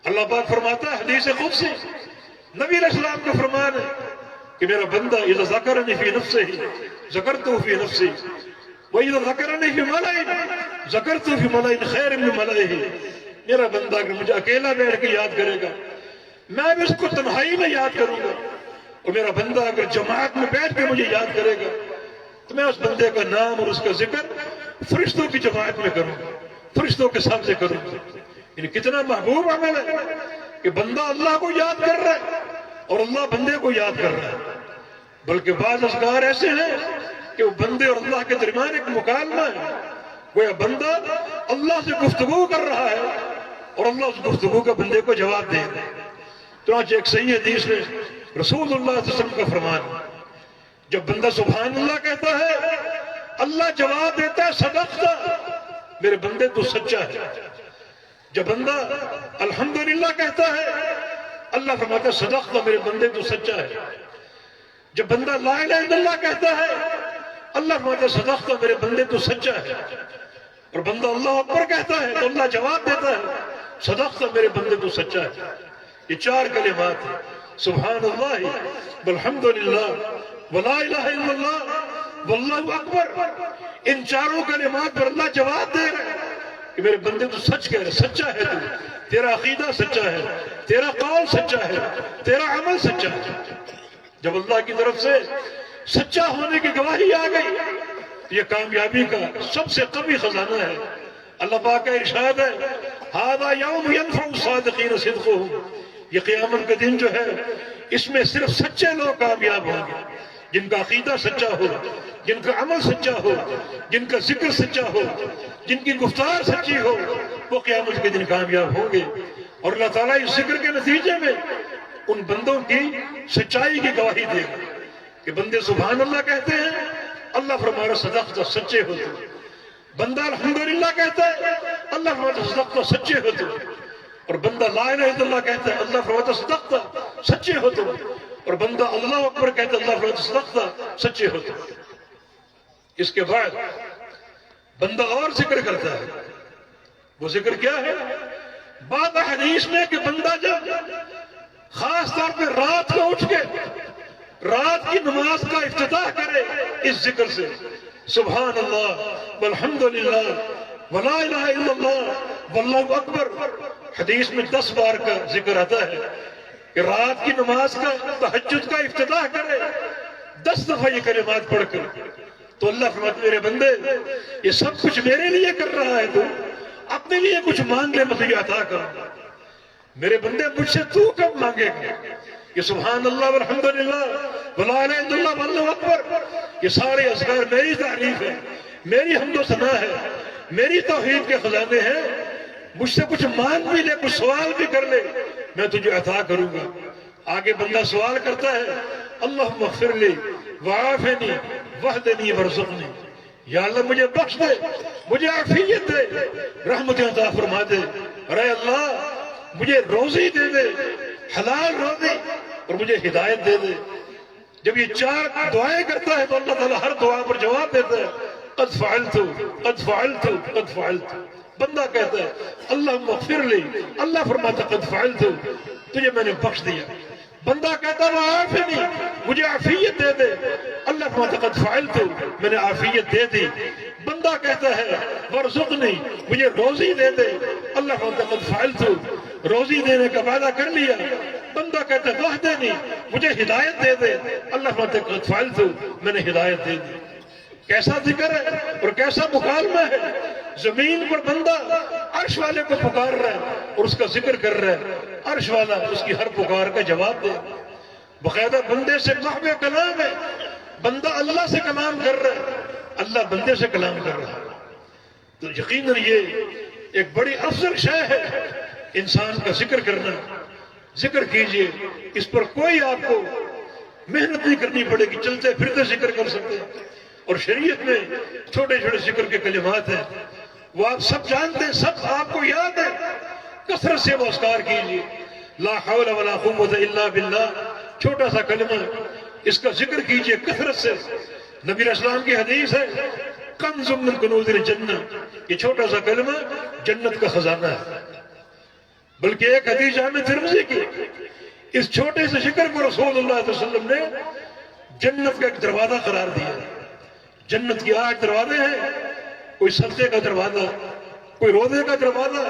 اللہ پاک فرماتا ہے حدیث قدسی، نبی علیہ السلام کا فرمان ہے کہ میرا بندہ اذا ذکرنی فی نفسہ ذکرتہ فی نفسی وَإِذَا ذَكَرَنِي فِي مَلَئٍ ذَكَرْتُهُ فِي مَلَئٍ خَيْرٍ مِّن مَلَئِهِ. میرا بندہ اگر مجھے اکیلا بیٹھ کے یاد کرے گا میں بھی اس کو تنہائی میں یاد کروں گا، اور میرا بندہ اگر جماعت میں بیٹھ کے مجھے یاد کرے گا تو میں اس بندے کا نام اور اس کا ذکر فرشتوں کی جماعت میں کروں گا، فرشتوں کے سامنے کروں گا. یعنی کتنا محبوب عمل ہے کہ بندہ اللہ کو یاد کر رہا ہے اور اللہ بندے کو یاد کر رہا ہے. بلکہ بعض اذکار ایسے ہیں کہ وہ بندے اور اللہ کے درمیان ایک مکالمہ ہے، گویا بندہ اللہ سے گفتگو کر رہا ہے اور اللہ اس گفتگو کا بندے کو جواب دے رہا ہے. چنانچہ ایک صحیح حدیث میں رسول اللہ صلی اللہ علیہ وسلم کا فرمان جب بندہ سبحان اللہ کہتا ہے اللہ جواب دیتا ہے صدقت، میرے بندے تو سچا ہے۔ جب بندہ الحمدللہ کہتا ہے اللہ فرماتا ہے صدقت، میرے بندے تو سچا ہے۔ جب بندہ لا الہ الا اللہ کہتا ہے اللہ فرماتا ہے صدقت، میرے بندے تو سچا ہے۔ اور بندہ اللہ اکبر کہتا ہے تو اللہ جواب دیتا ہے صدقت، میرے بندے تو سچا ہے۔ یہ چار کلمات ہیں، سبحان اللہ والحمدللہ ولا الہ الا اللہ واللہ اکبر۔ ان چاروں کلمات پر اللہ جواب دے رہے ہیں کہ میرے بندے تو سچ کہہ رہے، سچا ہے تو، تیرا عقیدہ سچا ہے، تیرا قول سچا ہے، تیرا عمل سچا ہے۔ جب اللہ کی طرف سے سچا ہونے کی گواہی آ گئی، یہ کامیابی کا سب سے قوی خزانہ ہے۔ اللہ پاک کا ارشاد ہے ھذا یوم ینفع الصادقین صدقہم، یہ قیامت کا دن جو ہے اس میں صرف سچے لوگ کامیاب ہوں گے، جن کا عقیدہ سچا ہو، جن کا عمل سچا ہو، جن کا ذکر سچا ہو، جن کی گفتار سچی ہو، وہ قیامت کے دن کامیاب ہوں گے۔ اور اللہ تعالیٰ اس ذکر کے نتیجے میں ان بندوں کی سچائی کی گواہی دے گا کہ بندے سبحان اللہ کہتے ہیں اللہ فرماتا صدقت، سچے ہو تو۔ بندہ الحمدللہ کہتا ہے اللہ فرماتا صدقت، سچے ہو تو۔ اور بندہ لا الہ الا اللہ کہتا ہے اللہ فرماتا صدقت، سچے ہو تو۔ اور بندہ اللہ اکبر کہتا ہے اللہ فرماتا صدقت، سچے ہو تو۔ اس کے بعد بندہ اور ذکر کرتا ہے، وہ ذکر کیا ہے؟ بات حدیث میں کہ بندہ جب خاص طور پہ رات کو اٹھ کے رات کی نماز کا افتتاح کرے اس ذکر سے، سبحان اللہ والحمدللہ ولا الہ الا اللہ واللہ اکبر، حدیث میں 10 بار کا ذکر آتا ہے کہ رات کی نماز کا تہجد کا افتتاح کرے 10 دفعہ یہ کلمات پڑھ کر، تو اللہ فرماتے میرے بندے یہ سب کچھ میرے لیے کر رہا ہے، تو اپنے لیے کچھ مانگ لے میں تجھے عطا کروں۔ میرے بندے مجھ سے تو کب مانگے گا؟ یہ سبحان اللہ والحمدللہ ولا الہ الا اللہ واللہ اکبر، یہ سارے اذکار میری تعریف ہے، میری حمد و ثنا ہے، میری توحید کے خزانے ہیں۔ مجھ سے کچھ مانگ بھی لے، کچھ سوال بھی کر لے، میں تجھے عطا کروں گا۔ آگے بندہ سوال کرتا ہے اللہم اغفر لی وعافنی واہدنی وارزقنی، یا اللہ مجھے بخش دے، مجھے عافیت دے، رحمت عطا فرما دے، اے اللہ مجھے روزی دے دے، حلال روزی، اور مجھے ہدایت دے دے۔ جب یہ 4 دعائیں کرتا ہے تو اللہ تعالیٰ ہر دعا پر جواب دیتا ہے قد فعلت قد فعلت قد فعلت۔ بندہ کہتا ہے اللہم اغفر لی، اللہ فرماتا قد فعلت، تجھے میں نے بخش دیا۔ بندہ کہتا ہے وعافنی، مجھے عافیت دے دے، اللہ فرماتا قد فعلت، میں نے عافیت دے دی۔ بندہ کہتا ہے وارزقنی، مجھے روزی دے دے، اللہ فرماتا قد فعلت، روزی دینے کا وعدہ کر لیا۔ بندہ کہتا ہے واہدنی، مجھے ہدایت دے دے، اللہ فرماتا قد فعلت، میں نے ہدایت دے دی۔ کیسا ذکر ہے اور کیسا مکالمہ ہے! زمین پر بندہ عرش والے کو پکار رہا ہے اور اس کا ذکر کر رہا ہے، عرش والا اس کی ہر پکار کا جواب دے۔ باقاعدہ بندے سے محو کلام ہے، بندہ اللہ سے کلام کر رہا ہے، اللہ بندے سے کلام کر رہا ہے۔ تو یقیناً یہ ایک بڑی افضل شے ہے انسان کا ذکر کرنا۔ ذکر کیجئے، اس پر کوئی آپ کو محنت نہیں کرنی پڑے گی، چلتے پھرتے ذکر کر سکتے ہیں۔ اور شریعت میں چھوٹے چھوٹے ذکر کے کلمات ہیں، وہ آپ سب جانتے ہیں، سب آپ کو یاد ہے، کثرت سے وہ اذکار کیجئے۔ لا حول ولا قوت الا باللہ، چھوٹا سا کلمہ، اس کا ذکر کیجئے کثرت سے۔ نبی علیہ السلام کی حدیث ہے کنز من کنوز الجنہ، یہ چھوٹا سا کلمہ جنت کا خزانہ ہے۔ بلکہ ایک حدیث جامع ترمذی کی، اس چھوٹے سے ذکر کو رسول اللہ علیہ وسلم نے جنت کا ایک دروازہ قرار دیا۔ جنت کی 8 دروازے ہیں، کوئی صدقے کا دروازہ، کوئی روزے کا دروازہ،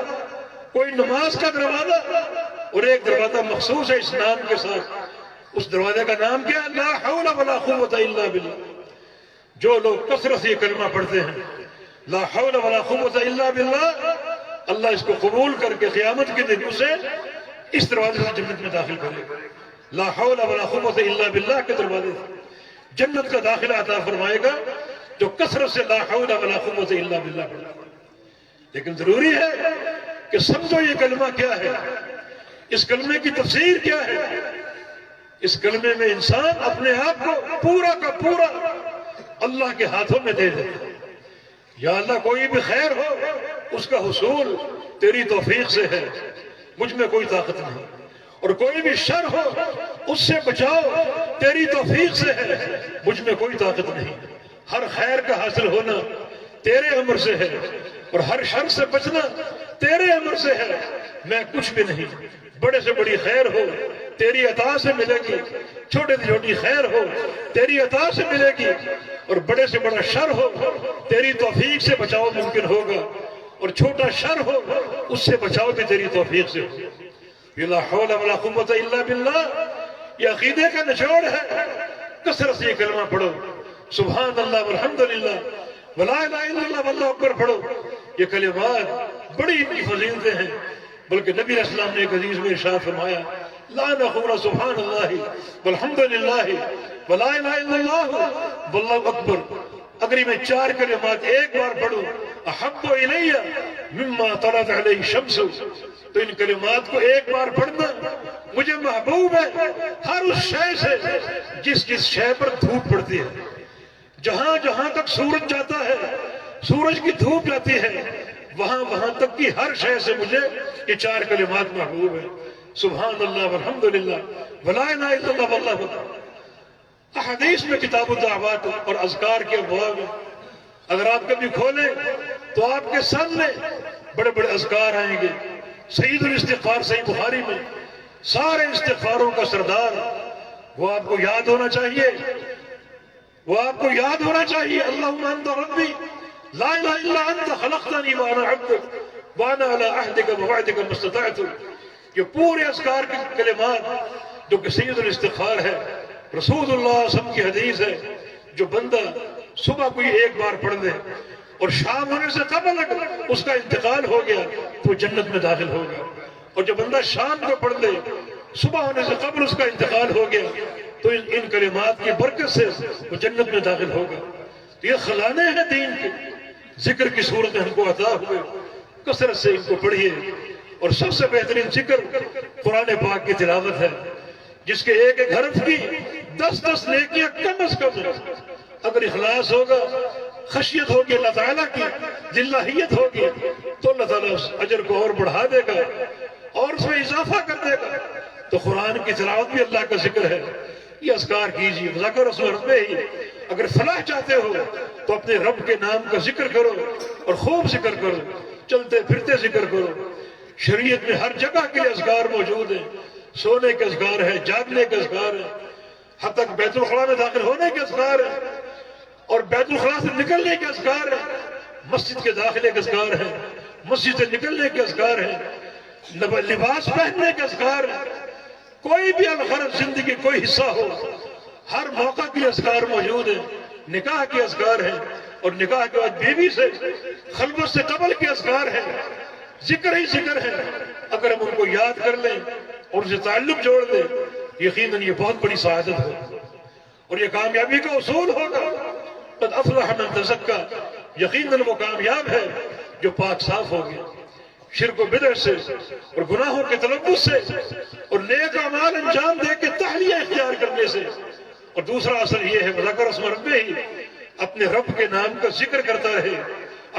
کوئی نماز کا دروازہ، اور ایک دروازہ مخصوص ہے اس نام کے ساتھ۔ اس دروازے کا نام کیا؟ لا حول ولا قوت الا باللہ۔ جو لوگ کثرت سے یہ کلمہ پڑھتے ہیں لا حول ولا قوت الا باللہ، اللہ اس کو قبول کر کے قیامت کے دن اسے اس دروازے سے جنت میں داخل کرے گا۔ لا حول ولا قوت الا باللہ کے دروازے سے جنت کا داخلہ عطا فرمائے گا جو کثرت سے لا حول ولا قوت الا باللہ پڑھتا ہے۔ لیکن ضروری ہے کہ سمجھو یہ کلمہ کیا ہے، اس کلمے کی تفسیر کیا ہے۔ اس کلمے میں انسان اپنے آپ کو پورا کا پورا اللہ کے ہاتھوں میں دے دیتا ہے۔ یا اللہ کوئی بھی خیر ہو اس کا حصول تیری توفیق سے ہے، مجھ میں کوئی طاقت نہیں، اور کوئی بھی شر ہو اس سے بچاؤ تیری توفیق سے ہے، مجھ میں کوئی طاقت نہیں۔ ہر خیر کا حاصل ہونا تیرے امر سے ہے، اور ہر شر سے بچنا تیرے امر سے ہے، میں کچھ بھی نہیں۔ بڑے سے بڑی خیر ہو تیری عطا سے ملے گی، چھوٹے سے چھوٹی خیر ہو تیری عطا سے ملے گی، اور بڑے سے بڑا شر ہو تیری توفیق سے بچاؤ ممکن ہوگا، اور چھوٹا شر ہو اس سے بچاؤ بھی تیری توفیق سے ہو۔ لا حول ولا قوت الا باللہ، یہ عقیدے کا نچوڑ ہے۔ کثرت سے یہ کلمہ پڑھو، سبحان اللہ والحمدللہ ولا الہ الا اللہ واللہ اکبر پڑھو۔ یہ کلمات بڑی ان کی فضیلتیں ہیں، بلکہ نبی علیہ السلام نے ایک حدیث میں ارشاد فرمایا لا نقول سبحان اللہ والحمدللہ ولا الہ الا اللہ واللہ اکبر، اگر میں چار کلمات ایک بار پڑھوں احب الی مما طلعت علیہ الشمس، تو ان کلمات کو ایک بار پڑھنا مجھے محبوب ہے ہر اس شے سے جس جس شے پر دھوپ پڑتی ہے۔ جہاں جہاں تک سورج جاتا ہے، سورج کی دھوپ جاتی ہے، وہاں وہاں تک کی ہر شے سے مجھے یہ چار کلمات محبوب ہے، سبحان اللہ والحمدللہ ولا الہ الا اللہ واللہ اکبر۔ احادیث میں کتاب الدعوات اور اذکار کے ابواب ہیں، اگر آپ کبھی کھولیں تو آپ کے سامنے بڑے بڑے اذکار آئیں گے۔ سید الاستغفار صحیح بخاری میں سارے استغفاروں کا سردار، وہ آپ کو یاد ہونا چاہیے، وہ آپ کو یاد ہونا چاہیے۔ اللہم انت ربی لا الہ الا انت خلقتنی وانا عبدک وانا علی عہدک ووعدک ما استطعت۔ یہ پورے اذکار کے کلمات جو کہ سید الاستغفار ہے، رسول اللہ صلی اللہ علیہ وسلم کی حدیث ہے، جو بندہ صبح کوئی ایک بار پڑھ لے اور شام ہونے سے قبل اگر اس کا انتقال ہو گیا تو جنت میں داخل ہوگا، اور جو بندہ شام کو پڑھ لے صبح ہونے سے قبل اس کا انتقال ہو گیا تو ان کلمات کی برکت سے وہ جنت میں داخل ہوگا۔ تو یہ خزانے ہیں دین کے، ذکر کی صورت میں ہم کو عطا ہوئے، کثرت سے ان کو پڑھیے۔ اور سب سے بہترین ذکر قرآن پاک کی تلاوت ہے، جس کے ایک ایک حرف کی 10 نیکیاں کم از کم۔ اگر اخلاص ہوگا، خشیت ہوگی اللہ تعالیٰ کی، للہیت ہوگی، تو اللہ تعالیٰ اس اجر کو اور بڑھا دے گا اور اس میں اضافہ کر دے گا۔ تو قرآن کی تلاوت بھی اللہ کا ذکر ہے، یہ اذکار کیجیے، ذکر رسول میں ہی۔ اگر فلاح چاہتے ہو تو اپنے رب کے نام کا ذکر کرو اور خوب ذکر کرو، چلتے پھرتے ذکر کرو۔ شریعت میں ہر جگہ کے لیے اذکار موجود ہیں، سونے کے اذکار ہے، جاگنے کے اذکار ہے، حتیٰ کہ بیت الخلاء میں داخل ہونے کے اذکار ہے، اور بیت الخلاء سے نکلنے کے اذکار ہے، مسجد کے داخلے کے اذکار ہے، مسجد سے نکلنے کے اذکار ہے، لباس پہننے کے اذکار ہے۔ کوئی بھی الغرض زندگی کوئی حصہ ہو، ہر موقع کے اذکار موجود ہیں۔ نکاح کے اذکار ہیں، اور نکاح کے بعد بیوی سے خلوت سے قبل کے اذکار ہیں، ذکر ہی ذکر ہے۔ اگر ہم ان کو یاد کر لیں اور ان سے تعلق جوڑ دیں، یقیناً یہ بہت بڑی سعادت ہو اور یہ کامیابی کا اصول ہوگا۔ قد افلح من تزکا، یقیناً وہ کامیاب ہے جو پاک صاف ہو گیا شرک و بدعت سے اور گناہوں کے تلبس سے اور نیک اعمال انجام دے کے تحلیہ اختیار کرنے سے۔ اور دوسرا اثر یہ ہے وذکر اسم ربہ، اپنے رب کے نام کا ذکر کرتا رہے،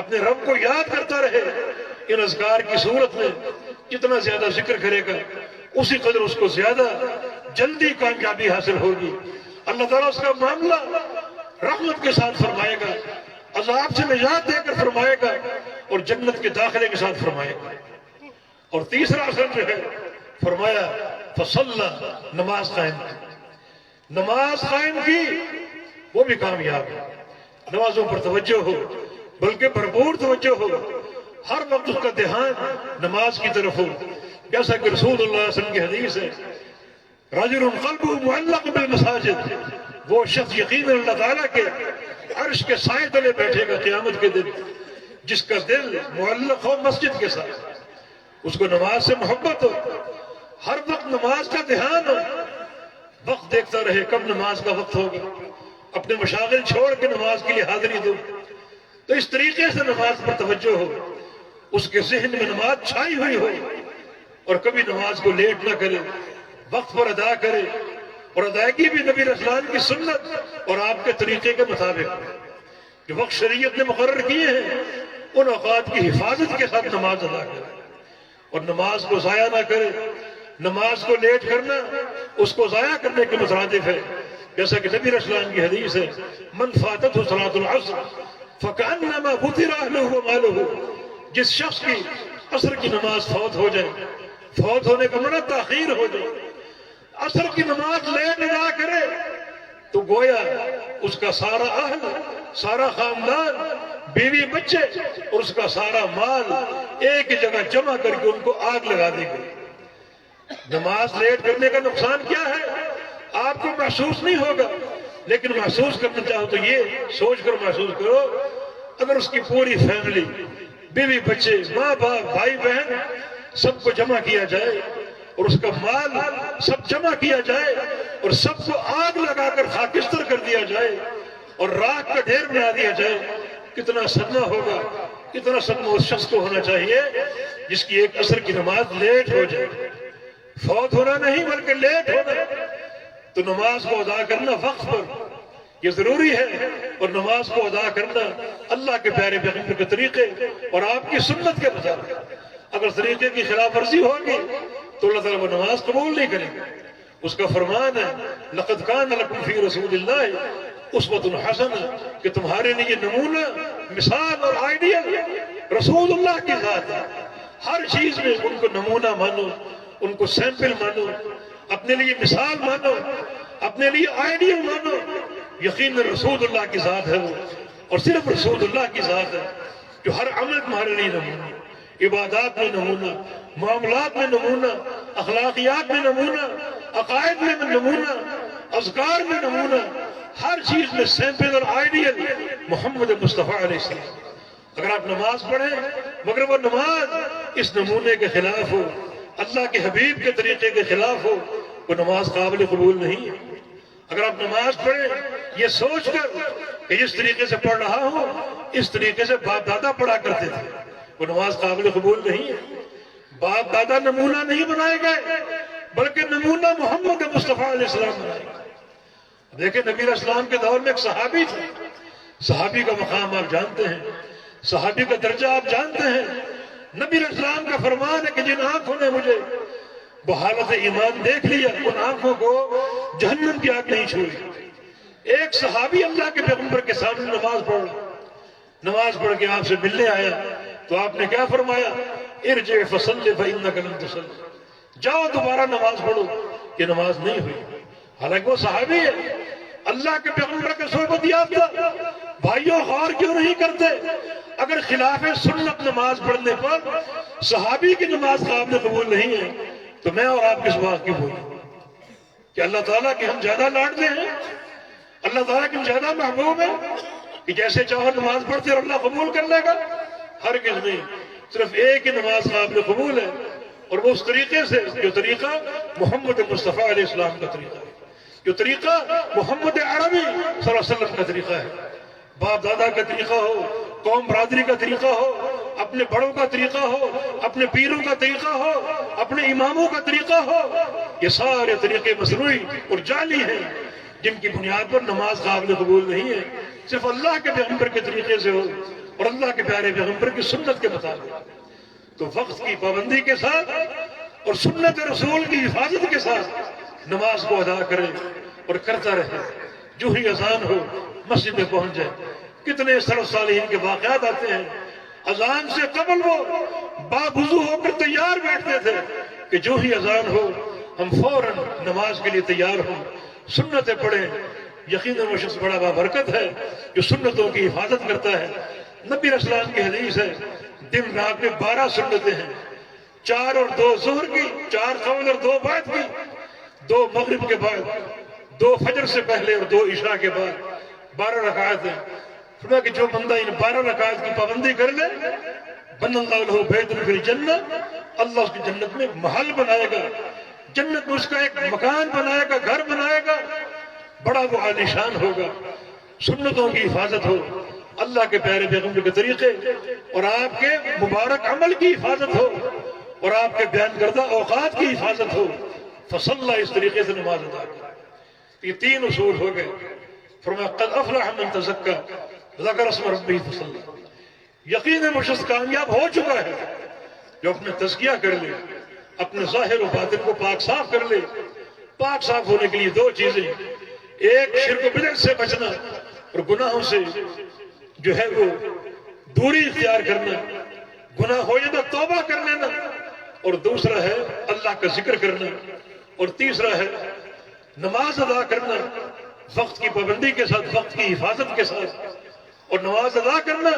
اپنے رب کو یاد کرتا رہے۔ ان اذکار کی صورت میں جتنا زیادہ ذکر کرے گا اسی قدر اس کو زیادہ جلدی کامیابی حاصل ہوگی۔ اللہ تعالیٰ اس کا معاملہ رحمت کے ساتھ فرمائے گا، عذاب سے نجات دے کر فرمائے گا، اور جنت کے داخلے کے ساتھ فرمائے گا۔ اور تیسرا اثر جو ہے فرمایا فصلى، نماز قائم کی، نماز قائم کی وہ بھی کامیاب ہے۔ نمازوں پر توجہ ہو، بلکہ بھرپور توجہ ہو، ہر وقت اس کا دھیان نماز کی طرف ہو، جیسا کہ رسول اللہ صلی اللہ علیہ وسلم کی حدیث ہے رجل قلبه معلق بالمساجد، وہ شخص یقیناً اللہ تعالیٰ کے عرش کے سائے تلے بیٹھے گا قیامت کے دن، جس کا دل معلق ہو مسجد کے ساتھ، اس کو نماز سے محبت ہو، ہر وقت نماز کا دھیان ہو، وقت دیکھتا رہے کب نماز کا وقت ہوگا، اپنے مشاغل چھوڑ کے نماز کے لیے حاضری دو۔ تو اس طریقے سے نماز پر توجہ ہو، اس کے ذہن میں نماز چھائی ہوئی ہو، اور کبھی نماز کو لیٹ نہ کرے، وقت پر ادا کرے، اور ادائیگی بھی نبی اسلام کی سنت اور آپ کے طریقے کے مطابق جو وقت شریعت نے مقرر کیے ہیں ان اوقات کی حفاظت کے ساتھ نماز ادا کرے اور نماز کو ضائع نہ کرے. نماز کو لیٹ کرنا اس کو ضائع کرنے کے مترادف ہے. جیسا کہ نبی اسلام کی حدیث ہے من فاتتہ صلاۃ العصر فکأنما فطر اہلہ ومالہ، جس شخص کی عصر کی نماز فوت ہو جائے، فوت ہونے کا معنی تاخیر ہو جائے، عصر کی نماز لیٹ ادا کرے تو گویا اس کا سارا اہل، سارا خاندان، بیوی بچے اور اس کا سارا مال ایک ہی جگہ جمع کر کے ان کو آگ لگا دی گئی. نماز لیٹ کرنے کا نقصان کیا ہے آپ کو محسوس نہیں ہوگا، لیکن محسوس کرنا چاہو تو یہ سوچ کر محسوس کرو اگر اس کی پوری فیملی، بیوی بچے، ماں باپ، بھائی بہن سب کو جمع کیا جائے اور اس کا مال سب جمع کیا جائے اور سب کو آگ لگا کر خاکستر کر دیا جائے اور راکھ کا ڈھیر بنا دیا جائے، کتنا صدمہ ہوگا. کتنا صدمہ اس شخص کو ہونا چاہیے جس کی ایک عصر کی نماز لیٹ ہو جائے. فوت ہونا نہیں بلکہ لیٹ ہونا. تو نماز کو ادا کرنا وقت پر یہ ضروری ہے، اور نماز کو ادا کرنا اللہ کے پیارے پیغمبر کے طریقے اور آپ کی سنت کے مطابق. اگر طریقے کی خلاف ورزی ہوگی تو اللہ تعالیٰ وہ نماز قبول نہیں کرے گا. اس کا فرمان ہے لقد کان لکم فی رسول اللہ اسوۃ حسنہ، کہ تمہارے لیے نمونہ، مثال اور آئیڈیل رسول اللہ کی ذات ہے. ہر چیز میں ان کو نمونہ مانو، ان کو سیمپل مانو، اپنے لیے مثال مانو، اپنے لیے آئیڈیل مانو. یقین رسول اللہ کی ذات ہے وہ، اور صرف رسول اللہ کی ذات ہے جو ہر عمل تمہارے لیے نمونہ، عبادات میں نمونہ، معاملات میں نمونہ، اخلاقیات میں نمونہ، عقائد میں نمونہ، اذکار میں نمونہ، ہر چیز میں سیمپل اور آئیڈیل محمد مصطفیٰ علیہ السلام. اگر آپ نماز پڑھیں مگر وہ نماز اس نمونے کے خلاف ہو، اللہ کے حبیب کے طریقے کے خلاف ہو، وہ نماز قابل قبول نہیں ہے. اگر آپ نماز پڑھیں یہ سوچ کر کہ جس طریقے سے پڑھ رہا ہوں اس طریقے سے باپ دادا پڑھا کرتے تھے، وہ نماز قابل قبول نہیں ہے. باپ دادا نمونہ نہیں بنائے گئے بلکہ نمونہ محمد مصطفیٰ علیہ السلام بنائے گئے. دیکھیں نبی علیہ السلام کے دور میں ایک صحابی تھے. صحابی کا مقام آپ جانتے ہیں، صحابی کا درجہ آپ جانتے ہیں. نبی علیہ السلام کا فرمان ہے کہ جن آنکھوں نے مجھے بحالت ایمان دیکھ لیا ان آنکھوں کو جہنم کی آگ نہیں چھوئی. ایک صحابی اللہ کے پیغمبر کے سامنے نماز پڑھ کے آپ سے ملنے آیا تو آپ نے کیا فرمایا؟ ارجع فصلی فإنک لم تصلی، جاؤ دوبارہ نماز پڑھو، یہ نماز نہیں ہوئی. حالانکہ وہ صحابی ہے، اللہ کے پیغمبر کے صحبت یافتہ. بھائیوں غور کیوں نہیں کرتے؟ اگر خلاف سنت نماز پڑھنے پر صحابی کی نماز قابل قبول نہیں ہے تو میں اور آپ کس بات کی بولیں؟ کہ اللہ تعالیٰ کے ہم زیادہ لاڈلے ہیں، اللہ تعالیٰ کے ہم زیادہ محبوب ہیں کہ جیسے چاہو نماز پڑھتے اور اللہ قبول کر لے گا؟ ہرگز نہیں. صرف ایک ہی نماز قابل قبول ہے اور وہ اس طریقے سے جو طریقہ محمد مصطفیٰ علیہ السلام کا طریقہ ہے، جو طریقہ محمد عربی صلی اللہ علیہ وسلم کا طریقہ ہے. باپ دادا کا طریقہ ہو، قوم برادری کا طریقہ ہو، اپنے بڑوں کا طریقہ ہو، اپنے پیروں کا طریقہ ہو، اپنے اماموں کا طریقہ ہو، یہ سارے طریقے مصنوعی اور جعلی ہیں جن کی بنیاد پر نماز قابل قبول نہیں ہے. صرف اللہ کے پیغمبر کے طریقے سے ہو اور اللہ کے پیارے پیغمبر کی سنت کے مطابق. تو وقت کی پابندی کے ساتھ اور سنت رسول کی حفاظت کے ساتھ نماز کو ادا کرے اور کرتا رہے. جو ہی اذان ہو مسجد میں پہنچ جائے. کتنے سلف صالحین کے واقعات آتے ہیں، اذان سے قبل وہ باوضو ہو کر تیار بیٹھتے تھے کہ جو ہی اذان ہو ہم فوراً نماز کے لیے تیار ہوں، سنتیں پڑھیں. یقیناً وہ شخص بڑا بابرکت ہے جو سنتوں کی حفاظت کرتا ہے. نبی علیہ السلام کی حدیث ہے دن رات میں 12 سنتیں ہیں، 4 اور 2 ظہر کی، 4 قبل اور 2 بعد کی، 2 مغرب کے بعد، 2 فجر سے پہلے اور 2 عشاء کے بعد، 12 رکعات ہیں. فرمایا کہ جو بندہ ان 12 رکعات کی پابندی کر لے بن اللہ لہ بیت فی الجنہ، اللہ اس کی جنت میں محل بنائے گا، جنت میں اس کا ایک مکان بنائے گا، گھر بنائے گا، بڑا وہ عالیشان ہوگا. سنتوں کی حفاظت ہو، اللہ کے پیارے پیغمبر کے طریقے اور آپ کے مبارک عمل کی حفاظت ہو اور آپ کے بیان کردہ اوقات کی حفاظت ہو. فصلی اس طریقے سے نماز ادا کرے. یہ 3 اصول ہو گئے. فرمایا قد افلح من تزکا ذکر اسم ربہ فصلی. یقین مشخص کامیاب ہو چکا ہے جو اپنے تزکیہ کر لے، اپنے ظاہر و باطن کو پاک صاف کر لے. پاک صاف ہونے کے لیے 2 چیزیں، ایک شرک و بدعت سے بچنا اور گناہوں سے جو ہے وہ دوری اختیار کرنا، گناہ ہو جائے تو توبہ کر لینا، اور دوسرا ہے اللہ کا ذکر کرنا، اور تیسرا ہے نماز ادا کرنا وقت کی پابندی کے ساتھ، وقت کی حفاظت کے ساتھ. اور نماز ادا کرنا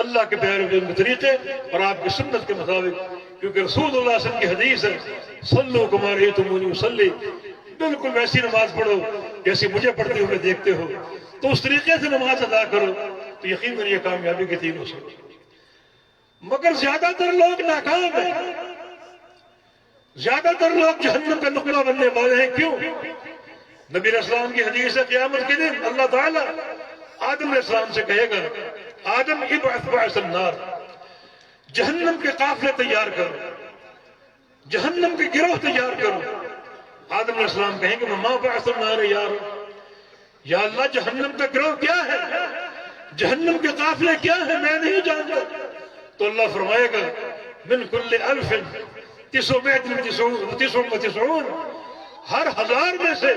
اللہ کے پیارے طریقے اور آپ کی سنت کے مطابق، کیونکہ رسول اللہ صلی اللہ علیہ وسلم کی حدیث ہے صلو کما رأیتمونی اصلی، بالکل ویسی نماز پڑھو جیسی مجھے پڑھتے ہوئے دیکھتے ہو. تو اس طریقے سے نماز ادا کرو تو یقیناً یہ کامیابی کی 3 اصول. مگر زیادہ تر لوگ ناکام ہیں، زیادہ تر لوگ جہنم کا نقلہ بننے والے ہیں. کیوں؟ نبی علیہ السلام کی حدیث ہے قیامت کے دن اللہ تعالیٰ آدم علیہ السلام سے کہے گا آدم ابعث بعث النار، جہنم کے قافلے تیار کرو، جہنم کے گروہ تیار کرو. آدم علیہ السلام کہیں گے ما بعث النار یا اللہ جہنم کا گروہ کیا ہے، جہنم کے قافلے کیا ہیں، میں نہیں جانتا. تو اللہ فرمائے گا من کل 1999 ہر 1000 میں سے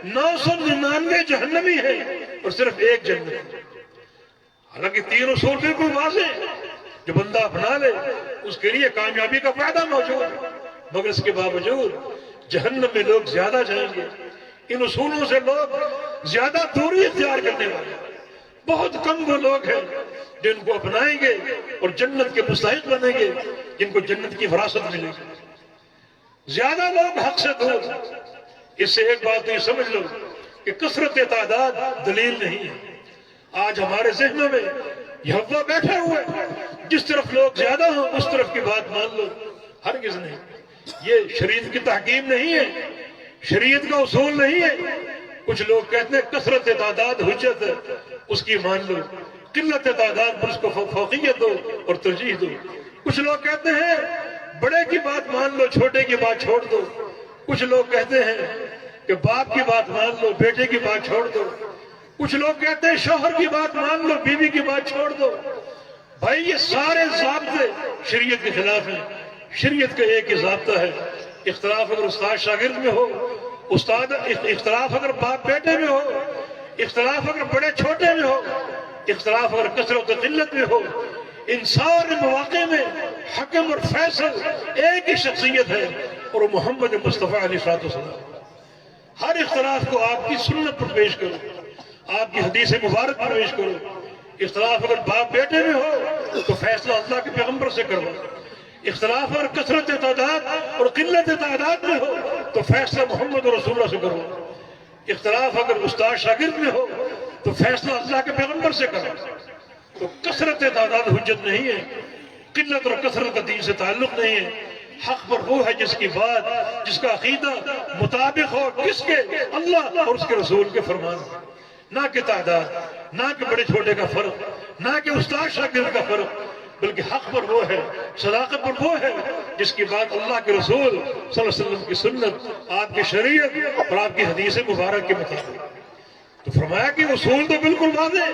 999 جہنمی ہیں اور صرف 1 جنتی. حالانکہ 3 اصول بالکل واضح ہیں، جو بندہ اپنا لے اس کے لیے کامیابی کا فائدہ موجود ہے. مگر اس کے باوجود جہنم میں لوگ زیادہ جائیں گے. ان اصولوں سے لوگ زیادہ دوری اختیار کرنے والے ہیں. بہت کم وہ لوگ ہیں جو ان کو اپنائیں گے اور جنت کے مستحق بنیں گے، جن کو جنت کی وراثت ملے گی. زیادہ لوگ حق سے دور. اس سے ایک بات تو یہ سمجھ لو کہ کثرت تعداد دلیل نہیں ہے. آج ہمارے ذہنوں میں یہ ہوا بیٹھا ہوا ہے، جس طرف لوگ زیادہ ہوں اس طرف کی بات مان لو. ہرگز نہیں. یہ شریعت کی تحکیم نہیں ہے، شریعت کا اصول نہیں ہے. کچھ لوگ کہتے ہیں کثرت تعداد حجت ہے، اس کی مان لو. قلت تعداد پر اس کو فوقیت دو اور ترجیح دو. کچھ لوگ کہتے ہیں بڑے کی بات مان لو، چھوٹے کی بات چھوڑ دو. کچھ لوگ کہتے ہیں کہ باپ کی بات مان لو، بیٹے کی بات چھوڑ دو. کچھ لوگ کہتے ہیں شوہر کی بات مان لو، بیوی کی بات چھوڑ دو. بھائی یہ سارے ضابطے شریعت کے خلاف ہیں. شریعت کا ایک ہی ضابطہ ہے، اختلاف اگر استاد شاگرد میں ہو، اختلاف اگر باپ بیٹے میں ہو، اختلاف اگر بڑے چھوٹے میں ہو، اختلاف اگر کثرت و قلت میں ہو، ان سارے مواقع میں حکم اور فیصل ایک ہی شخصیت ہے اور وہ محمد مصطفیٰ علیہ السلام. ہر اختلاف کو آپ کی سنت پر پیش کرو، آپ کی حدیث مبارک پر پیش کرو. اختلاف اگر باپ بیٹے میں ہو تو فیصلہ اللہ کے پیغمبر سے کرو. اختلاف اگر کثرت تعداد اور قلت تعداد میں ہو تو فیصلہ محمد رسول اللہ سے کرو. اختلاف اگر استاد شاگرد میں ہو تو فیصلہ اللہ کے پیغمبر سے کرو. تو کثرت تعداد حجت نہیں ہے، قلت اور کثرت کا دین سے تعلق نہیں ہے. حق پر وہ ہے جس کی بات، جس کا عقیدہ مطابق ہو کس کے؟ اللہ اور اس کے رسول کے فرمان. نہ کہ تعداد، نہ کہ بڑے چھوٹے کا فرق، نہ کہ استاد شاگرد کا فرق، بلکہ حق پر وہ ہے، صداقت پر وہ ہے جس کی بات اللہ کے رسول صلی اللہ علیہ وسلم کی سنت، آپ کی شریعت اور آپ کی حدیث مبارک کے مطابق. تو فرمایا کہ اصول تو بالکل واضح ہے،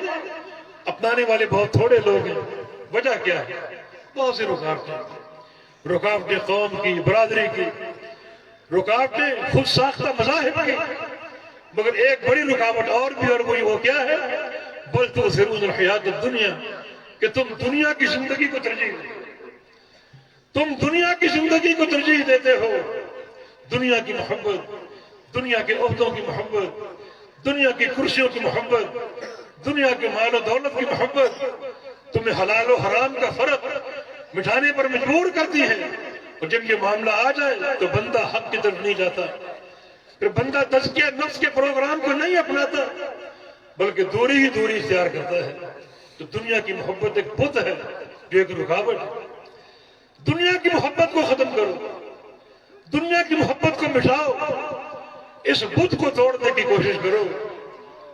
اپنانے والے بہت تھوڑے لوگ ہیں. وجہ کیا ہے؟ بہت سی رکاوٹیں قوم کی، برادری کی، رکاوٹیں خود ساختہ مذاہب کی. مگر ایک بڑی رکاوٹ اور بھی، اور وہ کیا ہے؟ بل تؤثرون الحیات الدنیا، کہ تم دنیا کی زندگی کو ترجیح دو. تم دنیا کی زندگی کو ترجیح دیتے ہو. دنیا کی محبت، دنیا کے عہدوں کی محبت، دنیا کی کرسیوں کی محبت، دنیا کے مال و دولت کی محبت تمہیں حلال و حرام کا فرق مٹھانے پر مجبور کرتی ہے. اور جب یہ معاملہ آ جائے تو بندہ حق کی طرف نہیں جاتا، پھر بندہ تزکیہ نفس کے پروگرام کو نہیں اپناتا بلکہ دوری ہی دوری اختیار کرتا ہے. تو دنیا کی محبت ایک بت ہے جو ایک رکاوٹ ہے. دنیا کی محبت کو ختم کرو، دنیا کی محبت کو مٹاؤ، اس بت کو توڑنے کی کوشش کرو.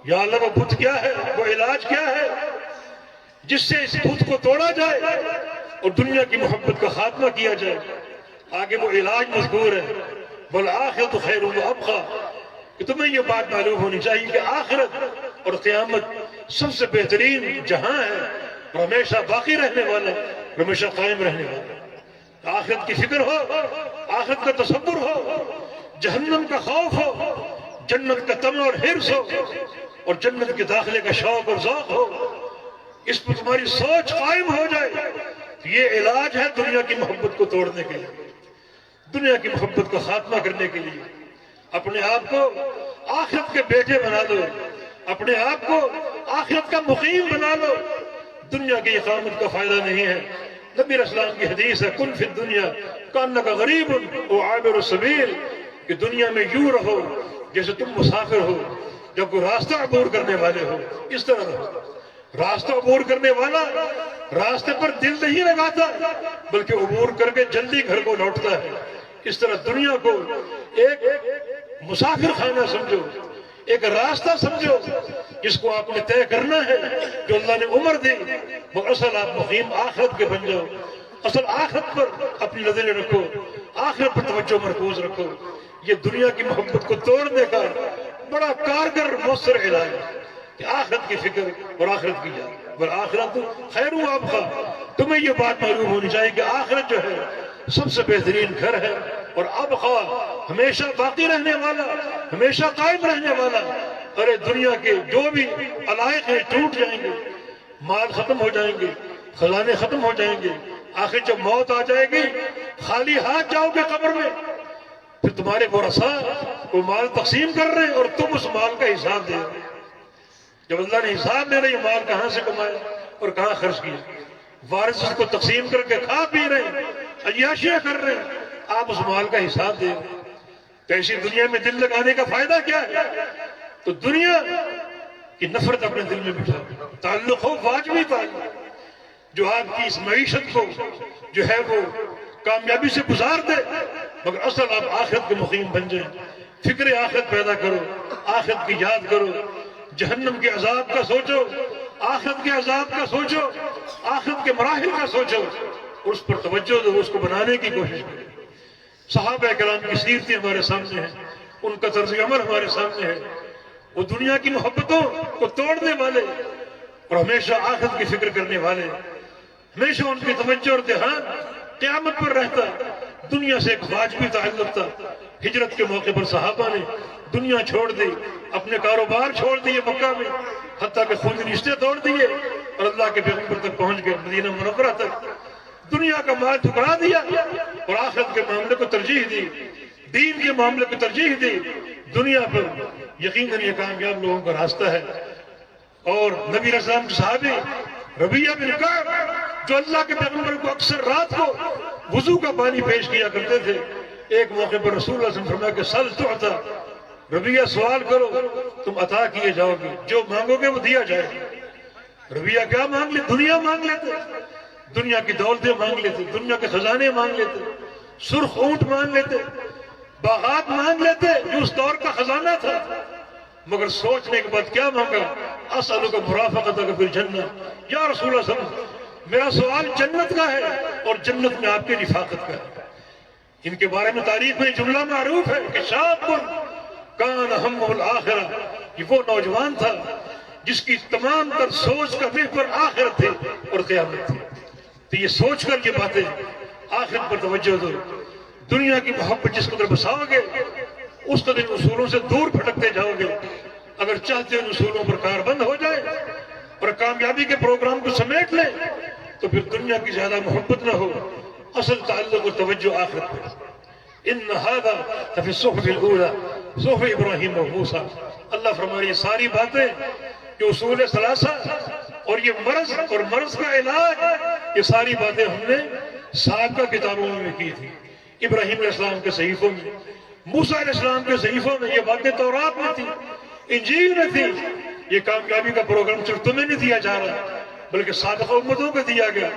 یا اللہ وہ بت کیا ہے، وہ علاج کیا ہے جس سے اس بت کو توڑا جائے اور دنیا کی محبت کا خاتمہ کیا جائے. آگے وہ علاج مذکور ہے، وَالْآخِرَةُ خَيْرٌ وَأَبْقَىٰ. کہ تمہیں یہ بات معلوم ہونی چاہیے کہ آخرت اور قیامت سب سے بہترین جہاں ہے اور ہمیشہ باقی رہنے والا، ہمیشہ قائم رہنے والا۔ آخرت کی فکر ہو، آخرت کا تصور ہو، جہنم کا خوف ہو، جنت کا طمع اور حرص ہو، اور جنت کے داخلے کا شوق اور ذوق ہو، اس پر تمہاری سوچ قائم ہو جائے، تو یہ علاج ہے دنیا کی محبت کو توڑنے کے لیے، دنیا کی محبت کا خاتمہ کرنے کے لیے۔ اپنے آپ کو آخرت کے بیٹے بنا لو، اپنے آپ کو آخرت کا مقیم بنا لو۔ دنیا کی اقامت کا فائدہ نہیں ہے۔ نبی علیہ السلام کی حدیث ہے، کن فی الدنیا کانک غریب و عابر السبیل، کہ دنیا میں یوں رہو جیسے تم مسافر ہو جب کوئی راستہ عبور کرنے والے ہو، اس طرح رہو۔ راستہ عبور کرنے والا راستے پر دل نہیں لگاتا بلکہ عبور کر کے جلدی گھر کو لوٹتا ہے۔ اس طرح دنیا کو ایک مسافر خانہ سمجھو، ایک راستہ سمجھو جس کو آپ نے طے کرنا ہے، جو اللہ نے عمر دی، وہ اصل آپ مقیم آخرت کے بن جاؤ، اصل آخرت پر اپنی نظریں رکھو، آخرت پر توجہ مرکوز رکھو۔ یہ دنیا کی محبت کو توڑنے کا بڑا کارگر مؤثر علاج ہے کہ آخرت کی فکر اور آخرت کی یاد، والآخرت خیر و ابقیٰ۔ تمہیں یہ بات معلوم ہونی چاہیے کہ آخرت جو ہے سب سے بہترین گھر ہے، اور ابقیٰ ہمیشہ باقی رہنے والا، ہمیشہ قائم رہنے والا۔ ارے دنیا کے جو بھی علائق ہیں ٹوٹ جائیں گے، مال ختم ہو جائیں گے، خزانے ختم ہو جائیں گے، آخر جب موت آ جائے گی خالی ہاتھ جاؤ گے قبر میں، پھر تمہارے ورثاء وہ مال تقسیم کر رہے ہیں اور تم اس مال کا حساب دے رہے۔ جب اللہ نے حساب دے رہے یہ مال کہاں سے کمایا اور کہاں خرچ کیا، وارث اس کو تقسیم کر کے کھا پی رہے ہیں، عیاشیاں کر رہے ہیں، آپ اس مال کا حساب دے رہے ہیں۔ تو ایسی دنیا میں دل لگانے کا فائدہ کیا ہے؟ تو دنیا کی نفرت اپنے دل میں بٹھاؤ، تعلق ہو واجبی تعلق، جو آپ کی اس معیشت کو جو ہے وہ کامیابی سے گزار دے، مگر اصل آپ آخرت کے مقیم بن جائیں۔ فکر آخرت پیدا کرو، آخرت کی یاد کرو، جہنم کے عذاب کا سوچو، آخرت کے عذاب کا سوچو، آخرت کے مراحل کا سوچو، اور اس پر توجہ دو، اس کو بنانے کی کوشش کرو۔ صحابہ کرام کی سیرتیں ہمارے سامنے ہیں، ان کا طرز عمل ہمارے سامنے ہے۔ وہ دنیا کی محبتوں کو توڑنے والے اور ہمیشہ آخرت کی فکر کرنے والے، ہمیشہ ان کی توجہ اور دھیان قیامت پر رہتا۔ دنیا سے ایک واجبی تعلق تھا۔ ہجرت کے موقع پر صحابہ نے دنیا چھوڑ دی، اپنے کاروبار چھوڑ دیے مکہ میں، حتیٰ کہ خود رشتے توڑ دیے اور اللہ کے پیغمبر تک پہنچ گئے، مدینہ منورہ تک۔ دنیا کا مال ٹھکرا دیا اور آخرت کے معاملے کو ترجیح دی، دین کے معاملے کو ترجیح دی۔ دنیا پر یقیناً یہ کامیاب لوگوں کا راستہ ہے۔ اور نبی علیہ السلام کے صحابی ربیعہ بن کعب، جو اللہ کے پیغمبر کو اکثر رات کو وضو کا پانی پیش کیا کرتے تھے، ایک موقع پر رسول اللہ صلی اللہ علیہ وسلم فرمایا کہ سل تعطا، ربیعہ سوال کرو تم عطا کیے جاؤ گے، جو مانگو گے وہ دیا جائے گا۔ ربیعہ کیا مانگ لے؟ دنیا مانگ لیتے، دنیا کی دولتیں مانگ لیتے، دنیا کے خزانے مانگ لیتے، سرخ اونٹ مانگ لیتے، باغات مانگ لیتے جو اس دور کا خزانہ تھا، مگر سوچنے کے بعد کیا مانگا؟ اسألک مرافقتک فی الجنہ، یا رسول اللہ صلی اللہ علیہ وسلم میرا سوال جنت کا ہے اور جنت میں آپ کی رفاقت کا ہے۔ ان کے بارے میں تاریخ میں جملہ معروف ہے کہ شاب کان ہمہ الآخرہ، یہ وہ نوجوان تھا جس کی تمام تر سوچ کا محور آخرت تھی اور قیامت تھی۔ تو یہ سوچ کر یہ باتیں، آخرت پر توجہ دو، دنیا کی محبت جس قدر بساؤ گے اس قدر ان اصولوں سے دور بھٹکتے جاؤ گے۔ اگر چاہتے ہیں ان اصولوں پر کار بند ہو جائے اور کامیابی کے پروگرام کو سمیٹ لیں تو پھر دنیا کی زیادہ محبت نہ ہو، اصل تعلق اور توجہ آخرت پر۔ ان ھذا لفی الصحف الاولی صحف ابراہیم و موسیٰ، اللہ فرمائے یہ ساری باتیں جو اصول ثلاثہ اور یہ مرض اور مرض کا علاج، یہ ساری باتیں ہم نے سابقہ کتابوں میں کی تھی، ابراہیم علیہ السلام کے صحیفوں میں، موسیٰ علیہ السلام کے صحیفوں میں، یہ باتیں تورات میں تھی، انجیل میں تھی۔ یہ کامیابی کا پروگرام صرف تمہیں نہیں دیا جا رہا بلکہ سابقہ امتوں کو دیا گیا،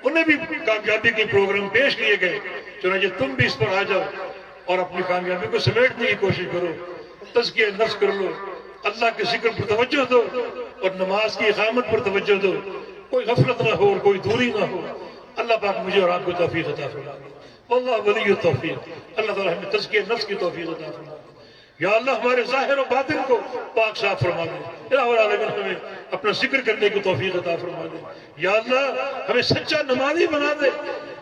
انہیں بھی کامیابی کے پروگرام پیش کیے گئے۔ چنانچہ تم بھی اس پر آ جاؤ اور اپنی کامیابی کو سمیٹنے کی کوشش کرو، تزکیہ نفس کر لو، اللہ کے ذکر پر توجہ دو اور نماز کی اقامت پر توجہ دو، کوئی غفلت نہ ہو اور کوئی دوری نہ ہو۔ اللہ پاک مجھے اور آپ کو توفیق عطا فرمائے، واللہ ولی التوفیق۔ اللہ تعالیٰ ہمیں تزکیہ نفس کی توفیق عطا فرمائے۔ یا اللہ ہمارے ظاہر و باطن کو پاک صاف فرما دے. الہ العالمین ہمیں اپنا ذکر کرنے کی توفیق عطا فرما دے. یا اللہ ہمیں سچا نمازی بنا دے،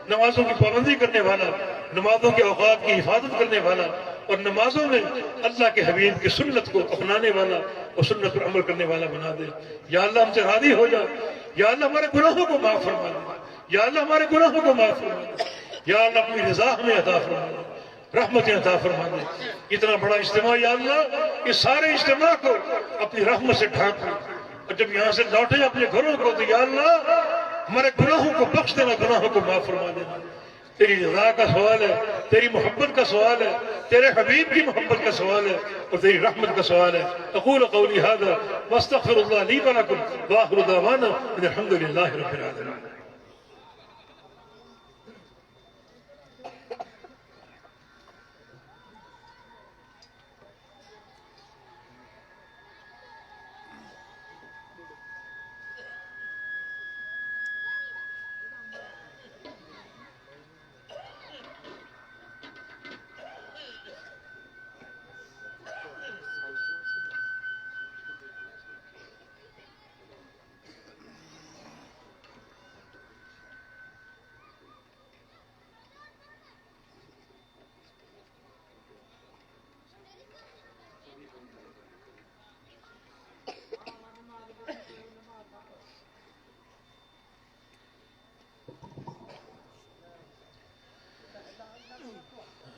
نمازوں کی پابندی کرنے والا، نمازوں کے اوقات کی حفاظت کرنے والا، اور نمازوں میں اللہ کے حبیب کی سنت کو اپنانے والا اور سنت پر عمل کرنے والا بنا دے. یا اللہ ہم سے راضی ہو جا. یا اللہ ہمارے گناہوں کو معاف فرما دے. یا اللہ ہمارے گناہوں کو معاف فرما دے. یا اللہ اپنی رضا ہمیں عطا فرما دے، رحمتیں عطا فرما دے. اتنا بڑا اجتماع یا اللہ، اس سارے اجتماع کو اپنی رحمت سے ڈھانپ لے، اور جب یہاں سے لوٹے اپنے گھروں کو تو یا اللہ ہمارے گناہوں کو بخش دینا، گناہوں کو معاف فرما دینا. تیری رضا کا سوال ہے، تیری محبت کا سوال ہے، تیرے حبیب کی محبت کا سوال ہے، اور تیری رحمت کا سوال ہے. اقول قولی ھذا واستغفر اللہ لی ولکم وآخر دعوانا ان الحمد للہ رب العالمین.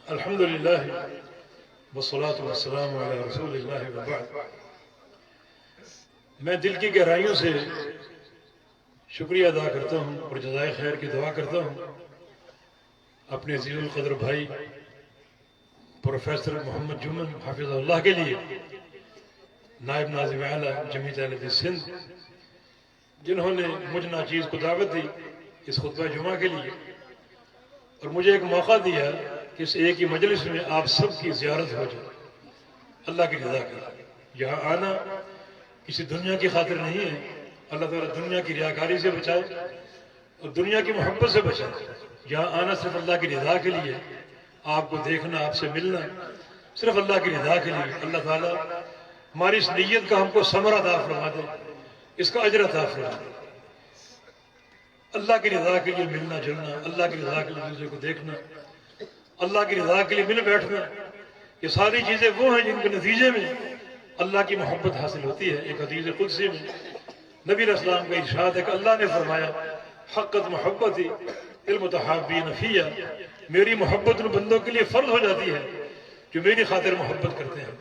الحمدللہ والصلاة والسلام علی رسول اللہ وبعد. میں دل کی گہرائیوں سے شکریہ ادا کرتا ہوں اور جزائے خیر کی دعا کرتا ہوں اپنے عزیز القدر بھائی پروفیسر محمد جمن حافظ اللہ کے لیے، نائب ناظم اعلیٰ جمعیت اہل حدیث سندھ، جنہوں نے مجھ ناچیز کو دعوت دی اس خطبہ جمعہ کے لیے، اور مجھے ایک موقع دیا کہ اس ایک ہی مجلس میں آپ سب کی زیارت ہو جائے اللہ کی رضا کا. یہاں آنا کسی دنیا کی خاطر نہیں ہے. اللہ تعالیٰ دنیا کی ریاکاری سے بچائے اور دنیا کی محبت سے بچائے. یہاں آنا صرف اللہ کی رضا کے لیے، آپ کو دیکھنا، آپ سے ملنا صرف اللہ کی رضا کے لیے. اللہ تعالیٰ ہماری اس نیت کا ہم کو ثمر عطا فرما دے، اس کا اجر عطا فرما دے. اللہ کی رضا کے لیے ملنا جلنا، اللہ کی رضا کے لیے دوسرے کو دیکھنا، اللہ کی رضا کے لیے مل بیٹھنا، یہ ساری چیزیں وہ ہیں جن کے نتیجے میں اللہ کی محبت حاصل ہوتی ہے. ایک حدیث قدسی میں نبی علیہ السلام کا ارشاد ہے کہ اللہ نے فرمایا حقت محبتی المتحابین فیہ، میری محبت ان بندوں کے لیے فرض ہو جاتی ہے جو میری خاطر محبت کرتے ہیں.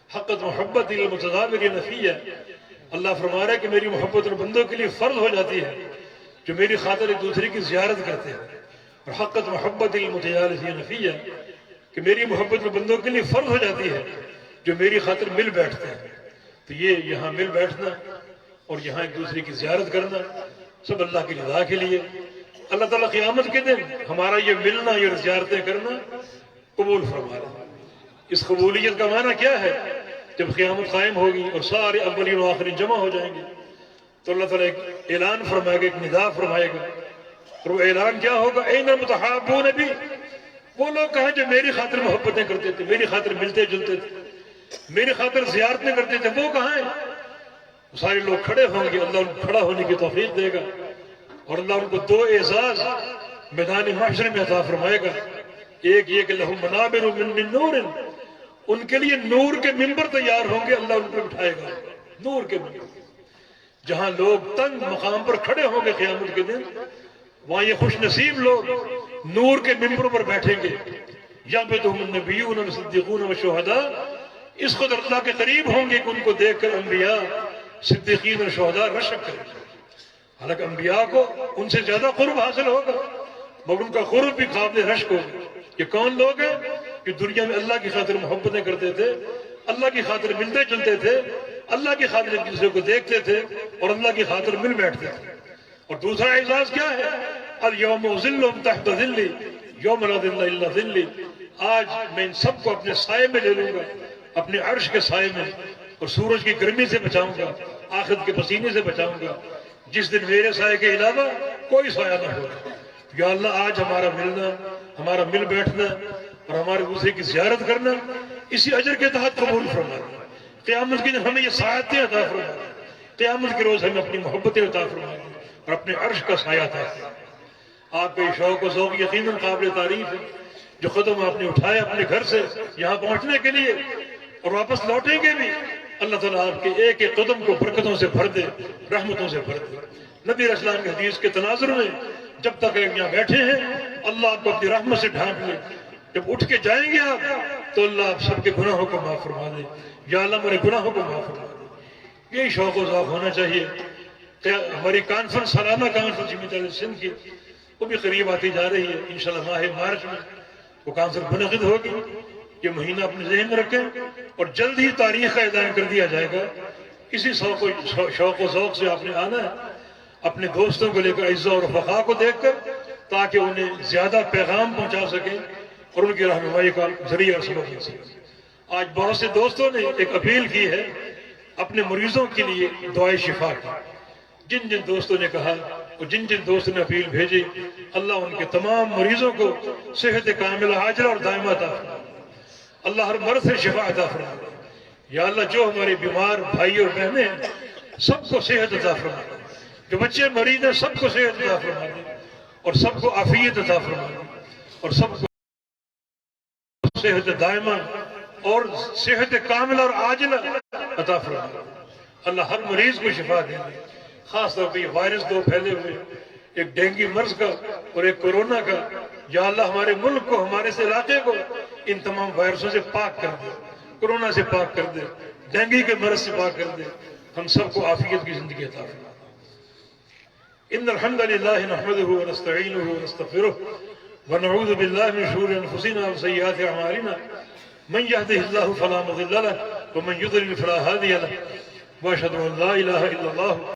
حقت محبتی المتظاہرین فیہ، اللہ فرما رہا ہے کہ میری محبت ان بندوں کے لیے فرض ہو جاتی ہے جو میری خاطر ایک دوسرے کی زیارت کرتے ہیں. اور حقت محبت المتجالسین فیہ، کہ میری محبت ان بندوں کے لیے فرض ہو جاتی ہے جو میری خاطر مل بیٹھتے ہیں. تو یہ یہاں مل بیٹھنا اور یہاں ایک دوسرے کی زیارت کرنا سب اللہ کی رضا کے لیے. اللہ تعالیٰ قیامت کے دن ہمارا یہ ملنا، یہ زیارتیں کرنا قبول فرما رہا ہے. اس قبولیت کا معنی کیا ہے؟ جب قیامت قائم ہوگی اور سارے اولین و آخرین جمع ہو جائیں گے تو اللہ تعالیٰ ایک اعلان فرمائے گا، ایک ندا فرمائے گا. اور وہ اعلان کیا ہوگا؟ این المتحابون بھی، وہ لوگ کہیں جو میری خاطر محبتیں کرتے تھے، میری خاطر ملتے جلتے تھے، میری خاطر زیارتیں کرتے تھے، وہ کہاں ہیں؟ سارے لوگ کھڑے ہوں گے، اللہ ان کو کھڑا ہونے کی توفیق دے گا اور اللہ ان کو دو اعزاز میدان محشر میں عطا فرمائے گا. ایک یہ کہ لہم منابر من نور، ان کے لیے نور کے منبر تیار ہوں گے، اللہ ان کو بٹھائے گا نور کے منبر. جہاں لوگ تنگ مقام پر کھڑے ہوں گے قیامت کے دن، وہاں یہ خوش نصیب لوگ نور کے منبر پر بیٹھیں گے. یعبدہم النبیون والصدیقون والشہداء، اس قدر اللہ کے قریب ہوں گے کہ ان کو دیکھ کر انبیاء، صدیقین اور شہداء رشک کریں. حالانکہ انبیاء کو ان سے زیادہ قرب حاصل ہوگا مگر ان کا قرب بھی قابل رشک ہوگا. یہ کون لوگ ہیں کہ دنیا میں اللہ کی خاطر محبتیں کرتے تھے، اللہ کی خاطر ملتے جلتے تھے، اللہ کی خاطر ایک دوسرے کو دیکھتے تھے اور اللہ کی خاطر مل بیٹھتے تھے. اور دوسرا اعزاز کیا ہے؟ الیوم اظلہم تحت ظلی یوم لا ظل الا ظلی، آج میں ان سب کو اپنے سائے میں لے لوں گا، اپنے عرش کے سائے میں، اور سورج کی گرمی سے بچاؤں گا، آخرت کے پسینے سے بچاؤں گا، جس دن میرے سائے کے علاوہ کوئی سایہ نہ ہوگا. یا اللہ آج ہمارا ملنا، ہمارا مل بیٹھنا اور ہمارے دوسرے کی زیارت کرنا، اسی اجر کے تحت قبول فرما دے۔ قیامت کے دن ہمیں یہ سعادتیں عطا فرما دے، قیامت کے روز ہمیں اپنی محبتیں عطا فرما دے اور اپنے عرش کا سایہ عطا فرما دے۔ آپ کا یہ شوق و ذوق یقیناً قابل تعریف ہے، جو قدم آپ نے اٹھایا اپنے گھر سے یہاں پہنچنے کے لیے اور واپس لوٹیں گے بھی، اللہ تعالیٰ آپ کے ایک ایک قدم کو برکتوں سے بھر دے، رحمتوں سے بھر دے۔ نبی علیہ السلام کے حدیث کے تناظر میں جب تک آپ یہاں بیٹھے ہیں اللہ آپ کو اپنی رحمت سے ڈھانپ لے، جب اٹھ کے جائیں گے آپ تو اللہ آپ سب کے گناہوں کو معاف فرما دے، یا اللہ میرے گناہوں کو معاف فرما دے۔ یہی شوق و ذوق ہونا چاہیے۔ ہماری کانفرنس، سالانہ کانفرنس جمعیت سندھ کی، وہ بھی قریب آتی جا رہی ہے، انشاءاللہ ماہ مارچ میں وہ کانفرنس منعقد ہوگی۔ یہ مہینہ اپنے ذہن میں رکھیں اور جلد ہی تاریخ کا اعلان کر دیا جائے گا۔ اسی شوق و ذوق سے آپ نے آنا ہے، اپنے دوستوں کو لے کر عزہ اور رفقا کو دیکھ کر، تاکہ انہیں زیادہ پیغام پہنچا سکیں اور ان کی رہنمائی کا ذریعہ اور سبب بن سکے۔ آج بہت سے دوستوں نے ایک اپیل کی ہے اپنے مریضوں کے لیے دعائے شفا کی۔ جن جن دوستوں نے کہا اور جن جن دوستوں نے اپیل بھیجی، اللہ ان کے تمام مریضوں کو صحت کاملہ عاجلہ اور دائمہ عطا فرمائے۔ اللہ ہر مرض سے شفا عطا فرمائے۔ یا اللہ جو ہمارے بیمار بھائی اور بہنیں ہیں سب کو صحت عطا فرما دے، جو بچے مریض ہیں سب کو صحت عطا فرما دے اور سب کو عافیت عطا فرما دے اور سب کو صحت دائمہ اور صحت کاملہ اور عاجلہ عطا فرما دے۔ اللہ ہر مریض کو شفا دے دے، خاص طور پہ یہ وائرس دو پھیلے ہوئے، ایک ڈینگی مرض کا اور ایک کورونا کا، یا اللہ ہمارے ملک کو، ہمارے اس علاقے کو ان تمام وائرسوں سے پاک کر دے، کورونا سے پاک کر دے، ڈینگی کے مرض سے پاک کر دے، ہم سب کو عافیت کی زندگی عطا فرما۔ ان الحمد للہ نحمده ونستعینه ونستغفره ونعوذ باللہ من شرور انفسنا وسیئات اعمالنا من يهده الله فلا مضل له ومن يضلل فلا هادي له واشهد ان لا اله الا الله